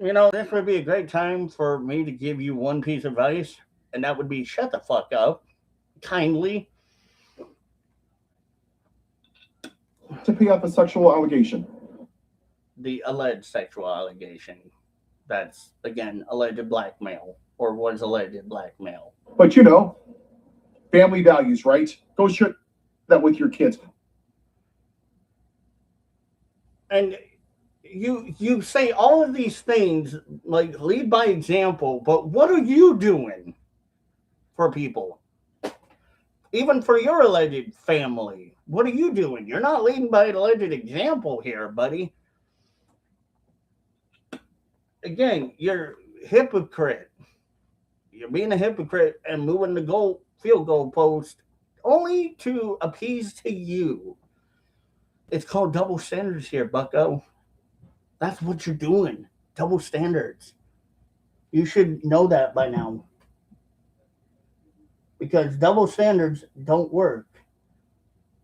You know, this would be a great time for me to give you one piece of advice, and that would be shut the fuck up, kindly. To pay off a sexual allegation. The alleged sexual allegation. That's, again, alleged blackmail, or was alleged blackmail. But you know, family values, right? Go share that with your kids. And you say all of these things, like lead by example, but what are you doing for people? Even for your alleged family, what are you doing? You're not leading by an alleged example here, buddy. Again, you're a hypocrite. You're being a hypocrite and moving the field goal post only to appease to you. It's called double standards here, bucko. That's what you're doing. Double standards. You should know that by now. Because double standards don't work.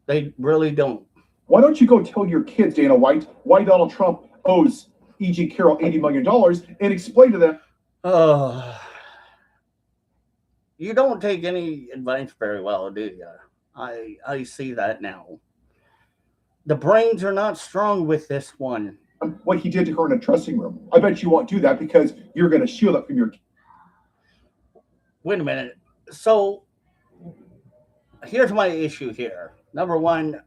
They really don't. Why don't you go tell your kids, Dana White, why Donald Trump owes E.G. Carroll $80 million and explain to them. You don't take any advice very well, do you? I see that now. The brains are not strong with this one. What he did to her in a dressing room. I bet you won't do that because you're going to shield it from your. Wait a minute. So here's my issue here. Number one,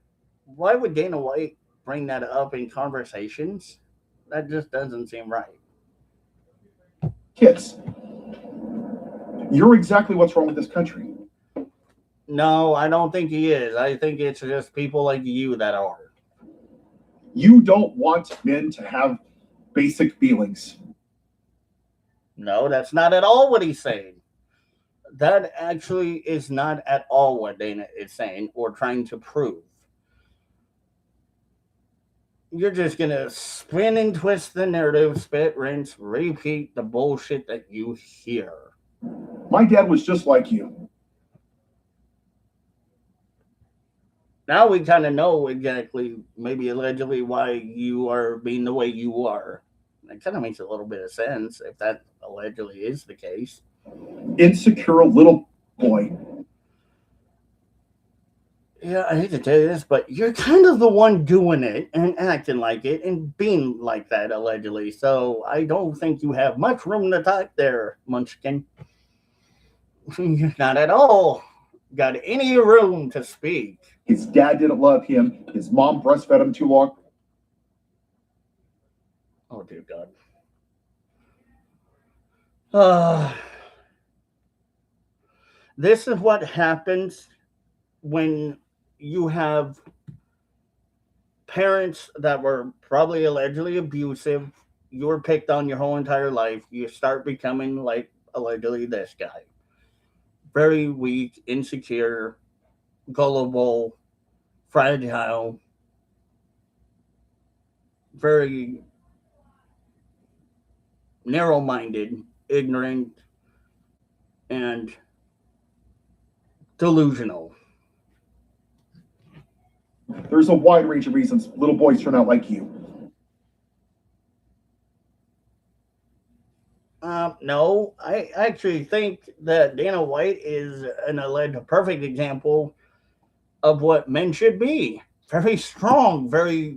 why would Dana White bring that up in conversations? That just doesn't seem right. Kids, you're exactly what's wrong with this country. No, I don't think he is. I think it's just people like you that are. You don't want men to have basic feelings. No, that's not at all what he's saying. That actually is not at all what Dana is saying or trying to prove. You're just going to spin and twist the narrative, spit, rinse, repeat the bullshit that you hear. My dad was just like you. Now we kind of know exactly, maybe allegedly, why you are being the way you are. That kind of makes a little bit of sense if that allegedly is the case. Insecure little boy. Yeah, I hate to tell you this, but you're kind of the one doing it and acting like it and being like that, allegedly. So I don't think you have much room to talk there, Munchkin. You're not at all got any room to speak. His dad didn't love him. His mom breastfed him too long. Oh, dear God. This is what happens when you have parents that were probably allegedly abusive. You were picked on your whole entire life. You start becoming like allegedly this guy. Very weak, insecure, gullible, fragile, very narrow-minded, ignorant, and delusional. There's a wide range of reasons little boys turn out like you. No, I actually think that Dana White is an alleged perfect example of what men should be. Very strong, very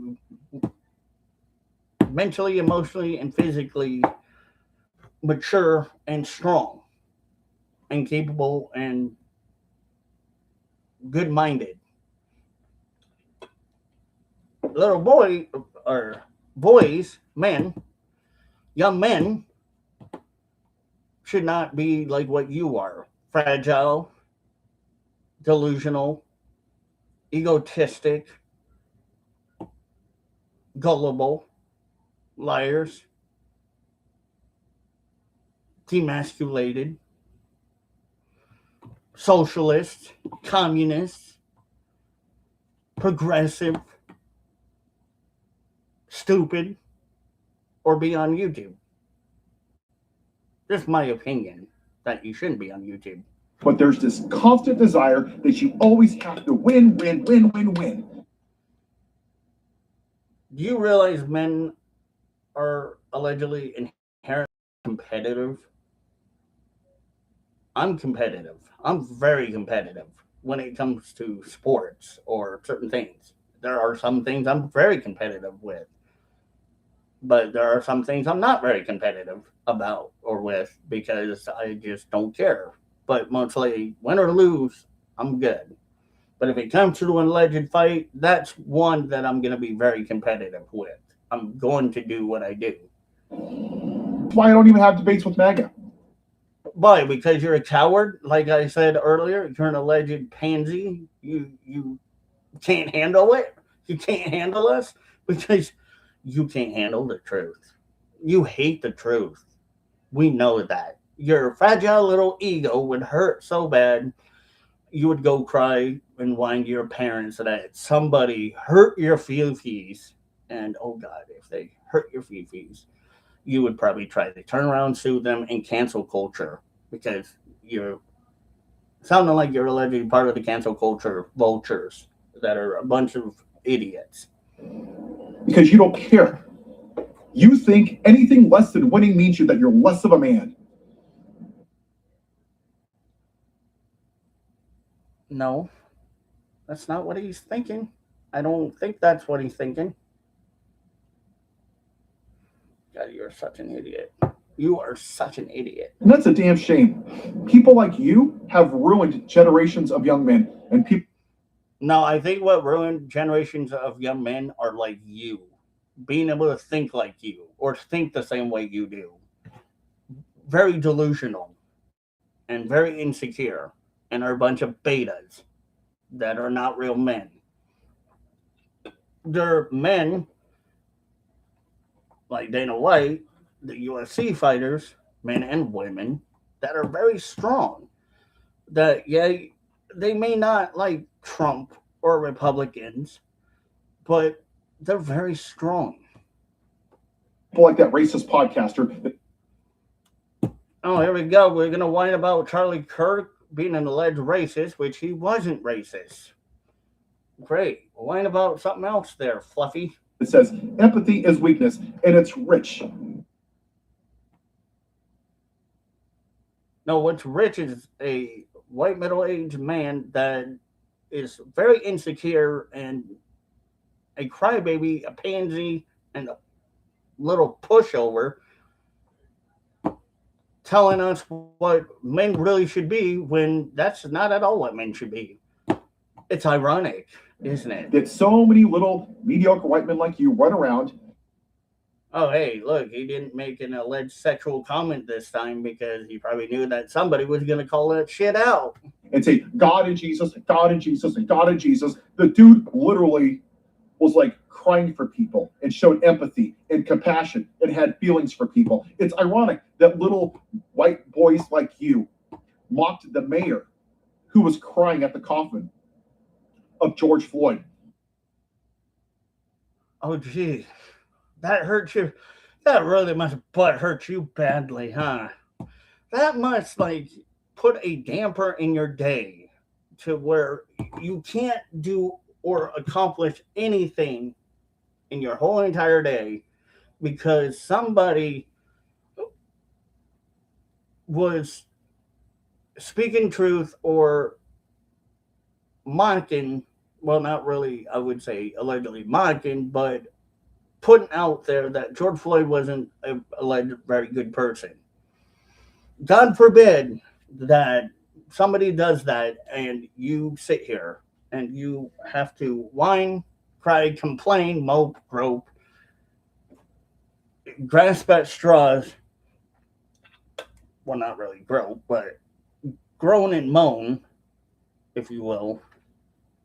mentally, emotionally, and physically mature and strong and capable and good-minded. Little boy or boys, men, young men should not be like what you are. Fragile, delusional, egotistic, gullible, liars, demasculated, socialist, communist, progressive, stupid, or be on YouTube. Just my opinion that you shouldn't be on YouTube. But there's this constant desire that you always have to win, win, win, win, win. Do you realize men are allegedly inherently competitive? I'm competitive. I'm very competitive when it comes to sports or certain things. There are some things I'm very competitive with, but there are some things I'm not very competitive about or with because I just don't care. But mostly, win or lose, I'm good. But if it comes to an alleged fight, that's one that I'm going to be very competitive with. I'm going to do what I do. That's why I don't even have debates with MAGA. Why? Because you're a coward, like I said earlier. You're an alleged pansy. You can't handle it. You can't handle us because you can't handle the truth. You hate the truth. We know that. Your fragile little ego would hurt so bad you would go cry and whine to your parents that somebody hurt your feelings. And oh God, if they hurt your feelings, you would probably try to turn around, sue them, and cancel culture because you're sounding like you're allegedly part of the cancel culture vultures that are a bunch of idiots. Because you don't care. You think anything less than winning means that you're less of a man. No, that's not what he's thinking. I don't think that's what he's thinking. God, you're such an idiot. You are such an idiot. And that's a damn shame. People like you have ruined generations of young men. And people. No, I think what ruined generations of young men are like you. Being able to think like you or think the same way you do. Very delusional and very insecure and are a bunch of betas that are not real men. They're men like Dana White, the UFC fighters, men and women, that are very strong. That, yeah, they may not like Trump or Republicans, but they're very strong. People like that racist podcaster. Oh, here we go. We're going to whine about Charlie Kirk being an alleged racist, which he wasn't racist. Great. Whine about something else there, Fluffy. It says empathy is weakness, and it's rich. No, what's rich is a white middle-aged man that is very insecure and a crybaby, a pansy, and a little pushover, telling us what men really should be when that's not at all what men should be. It's ironic, isn't it? That so many little mediocre white men like you run around. Oh, hey, look, he didn't make an alleged sexual comment this time because he probably knew that somebody was going to call that shit out. And say, God and Jesus, and God and Jesus, and God and Jesus. The dude literally was like crying for people and showed empathy and compassion and had feelings for people. It's ironic that little white boys like you mocked the mayor who was crying at the coffin of George Floyd. Oh, gee. That hurt you. That really must butt hurt you badly, huh? That must, like, put a damper in your day to where you can't do or accomplish anything in your whole entire day because somebody was speaking truth or mocking, well, not really, I would say allegedly mocking, but putting out there that George Floyd wasn't a alleged very good person. God forbid that somebody does that and you sit here and you have to whine, cry, complain, mope, grope, grasp at straws. Well, not really grope, but groan and moan, if you will,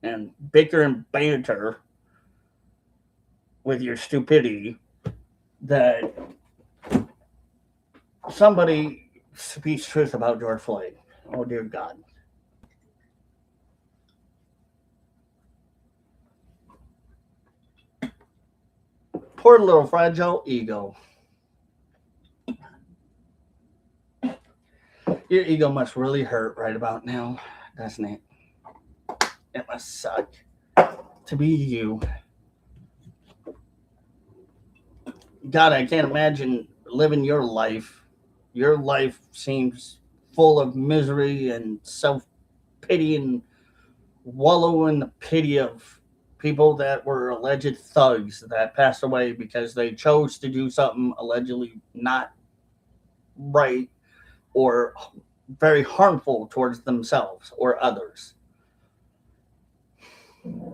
and bicker and banter with your stupidity that somebody speaks truth about George Floyd. Oh, dear God. poor little fragile ego. Your ego must really hurt right about now, doesn't it? It must suck to be you. God, I can't imagine living your life. Your life seems full of misery and self pity and wallow in the pity of people that were alleged thugs that passed away because they chose to do something allegedly not right or very harmful towards themselves or others.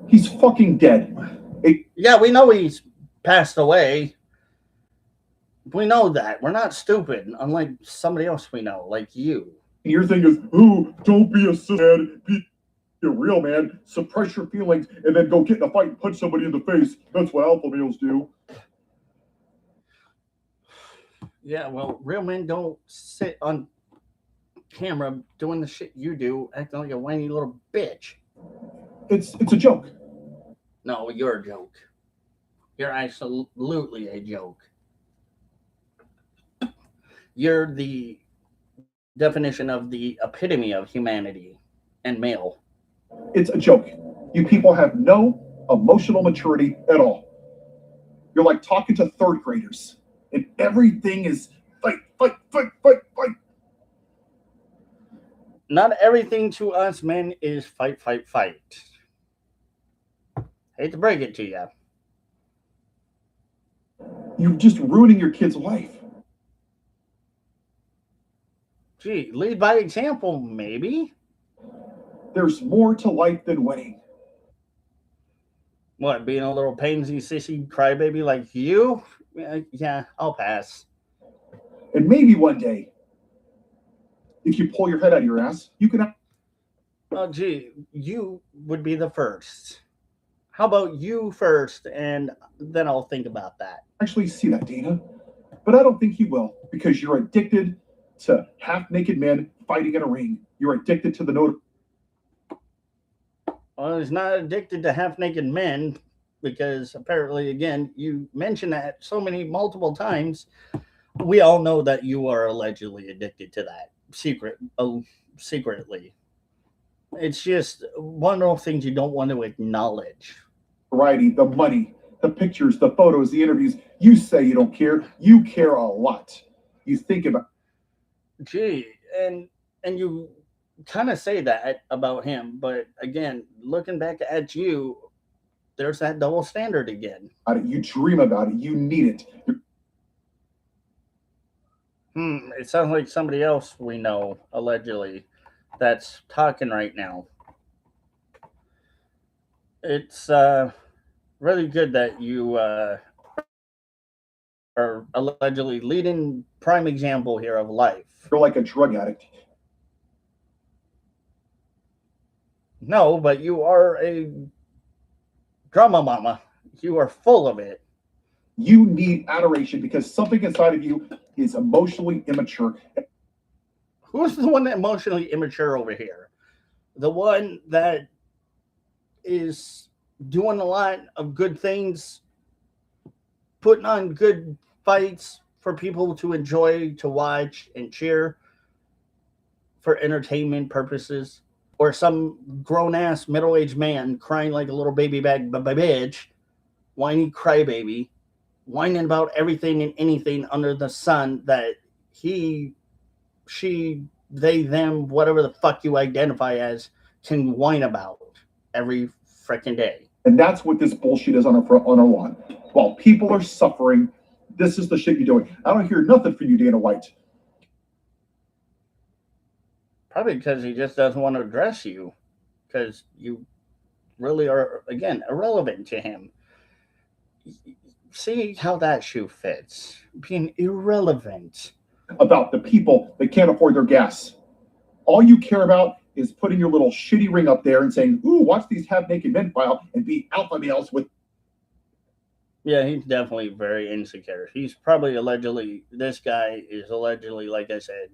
He's fucking dead. Yeah, we know he's passed away. We know that. We're not stupid, unlike somebody else we know, like you. And your thing is, ooh, don't be a sis man. Be a real man. Suppress your feelings and then go get in a fight and punch somebody in the face. That's what alpha males do. Yeah, well, real men don't sit on camera doing the shit you do, acting like a whiny little bitch. It's a joke. No, you're a joke. You're absolutely a joke. You're the definition of the epitome of humanity and male. It's a joke. You people have no emotional maturity at all. You're like talking to third graders, and everything is fight, fight, fight, fight, fight. Not everything to us men is fight, fight, fight. Hate to break it to you. You're just ruining your kid's life. Gee, lead by example, maybe? There's more to life than winning. What, being a little pansy, sissy crybaby like you? Yeah, I'll pass. And maybe one day, if you pull your head out of your ass, you can. Oh, gee, you would be the first. How about you first, and then I'll think about that. Actually see that, Dana. But I don't think he will, because you're addicted to half-naked men fighting in a ring. You're addicted to the note. Well, he's not addicted to half-naked men, because apparently, again, you mentioned that so many multiple times. We all know that you are allegedly addicted to that secretly. It's just one of those things you don't want to acknowledge. Variety, the money, the pictures, the photos, the interviews. You say you don't care. You care a lot. You think about. Gee, and you kind of say that about him, but again, looking back at you, there's that double standard again. You dream about it. You need it. It sounds like somebody else we know, allegedly, that's talking right now. It's really good that you are allegedly leading prime example here of life. You're like a drug addict. No, but you are a drama mama. You are full of it. You need adoration because something inside of you is emotionally immature. Who's the one that emotionally immature over here? The one that is doing a lot of good things, putting on good fights for people to enjoy, to watch, and cheer for entertainment purposes, or some grown-ass middle-aged man crying like a little baby bitch, whiny crybaby, whining about everything and anything under the sun that he, she, they, them, whatever the fuck you identify as, can whine about every freaking day. And that's what this bullshit is on our lawn. While people are suffering, this is the shit you're doing. I don't hear nothing from you, Dana White. Probably because he just doesn't want to address you, because you really are, again, irrelevant to him. See how that shoe fits. Being irrelevant. About the people that can't afford their gas. All you care about is putting your little shitty ring up there and saying, ooh, watch these half-naked men file and be alpha males with. Yeah, he's definitely very insecure. He's probably allegedly, this guy is allegedly, like I said,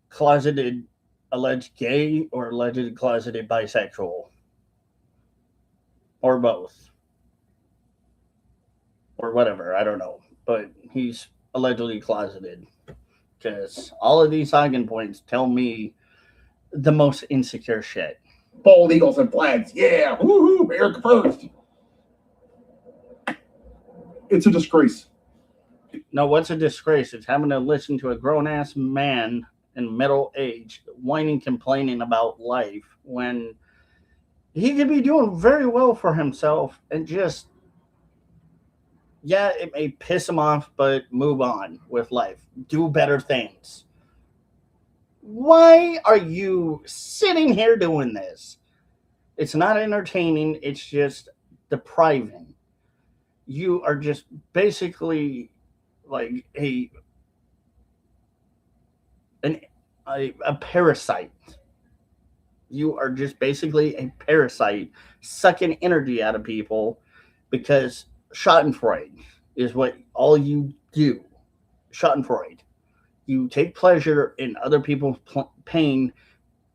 closeted, alleged gay, or alleged closeted bisexual. Or both. or whatever. I don't know, but he's allegedly closeted because all of these talking points tell me the most insecure shit. Bald eagles and flags. Yeah. Woohoo. America first. It's a disgrace. No, what's a disgrace? It's having to listen to a grown ass man in middle age whining, complaining about life when he could be doing very well for himself and just, yeah, it may piss him off, but move on with life. Do better things. Why are you sitting here doing this? It's not entertaining, it's just depriving. You are just basically like a parasite. You are just basically a parasite sucking energy out of people because Schadenfreude is what all you do. Schadenfreude. You take pleasure in other people's pain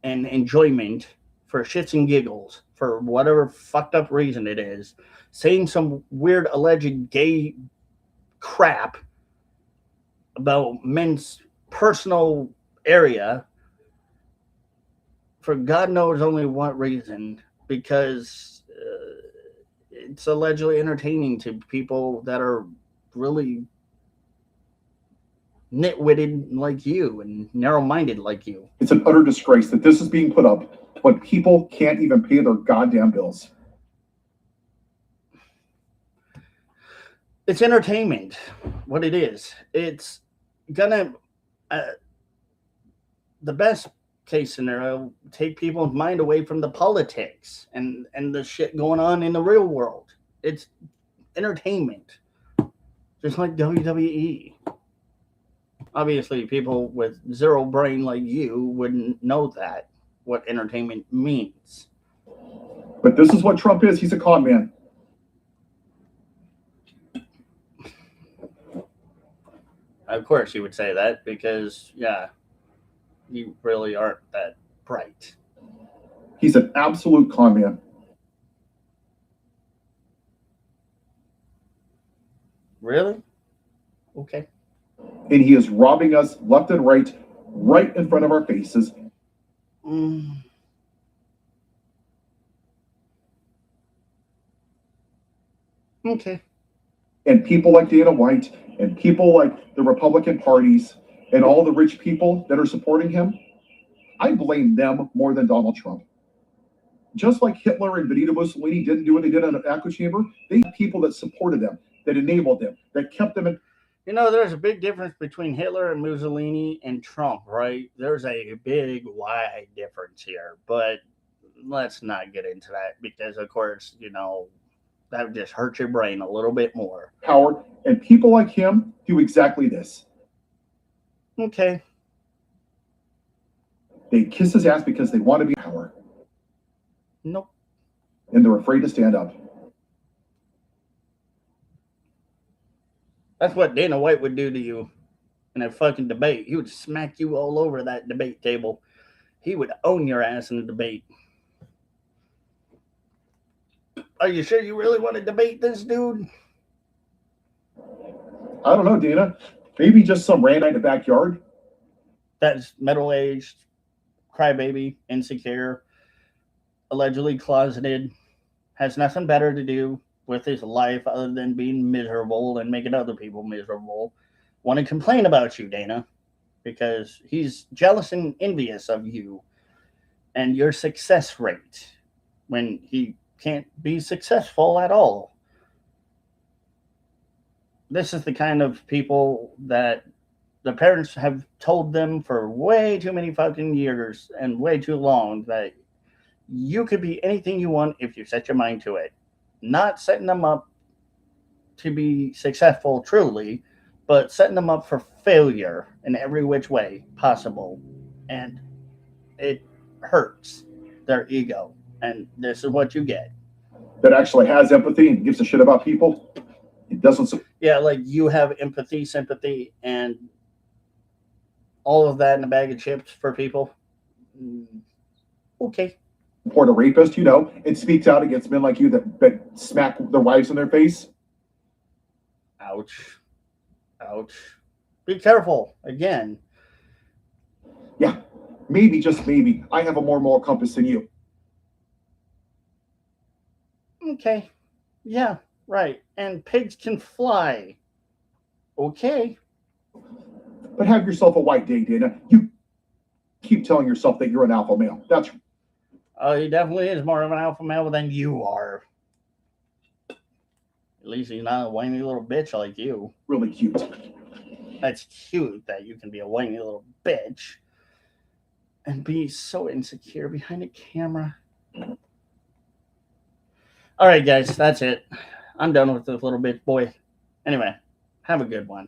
and enjoyment for shits and giggles for whatever fucked up reason it is, saying some weird alleged gay crap about men's personal area for God knows only what reason, because it's allegedly entertaining to people that are really nitwitted like you and narrow-minded like you. It's an utter disgrace that this is being put up when people can't even pay their goddamn bills. It's entertainment. What it is. It's gonna the best case scenario, take people's mind away from the politics and the shit going on in the real world. It's entertainment, just like WWE. Obviously, people with zero brain like you wouldn't know that, what entertainment means. But this is what Trump is. He's a con man. Of course you would say that because, yeah, you really aren't that bright. He's an absolute con man. Really? Okay. And he is robbing us left and right in front of our faces. Okay. And people like Dana White and people like the Republican parties and all the rich people that are supporting him, I blame them more than Donald Trump. Just like Hitler and Benito Mussolini didn't do what they did in an echo chamber, they had people that supported them, that enabled them, that kept them in. You know, there's a big difference between Hitler and Mussolini and Trump, right? There's a big, wide difference here. But let's not get into that because, of course, you know, that would just hurt your brain a little bit more. Power, and people like him do exactly this. Okay. They kiss his ass because they want to be power. Nope. And they're afraid to stand up. That's what Dana White would do to you in a fucking debate. He would smack you all over that debate table. He would own your ass in a debate. Are you sure you really want to debate this dude? I don't know, Dana. Maybe just some rant in the backyard. That's middle-aged, crybaby, insecure, allegedly closeted, has nothing better to do with his life other than being miserable and making other people miserable. Want to complain about you, Dana, because he's jealous and envious of you and your success rate when he can't be successful at all. This is the kind of people that the parents have told them for way too many fucking years and way too long that you could be anything you want if you set your mind to it. Not setting them up to be successful truly, but setting them up for failure in every which way possible. And it hurts their ego. And this is what you get. That actually has empathy and gives a shit about people. It doesn't. Yeah, like you have empathy, sympathy, and all of that in a bag of chips for people. Okay. Support a rapist, you know, and speaks out against men like you that smack their wives in their face. Ouch. Ouch. Be careful. Again. Yeah, maybe, just maybe, I have a more moral compass than you. Okay. Yeah, right. And pigs can fly. Okay. But have yourself a white day, Dana. You keep telling yourself that you're an alpha male. That's Oh, he definitely is more of an alpha male than you are. At least he's not a whiny little bitch like you. really cute. That's cute that you can be a whiny little bitch and be so insecure behind a camera. All right, guys, that's it. I'm done with this little bitch boy. Anyway, have a good one.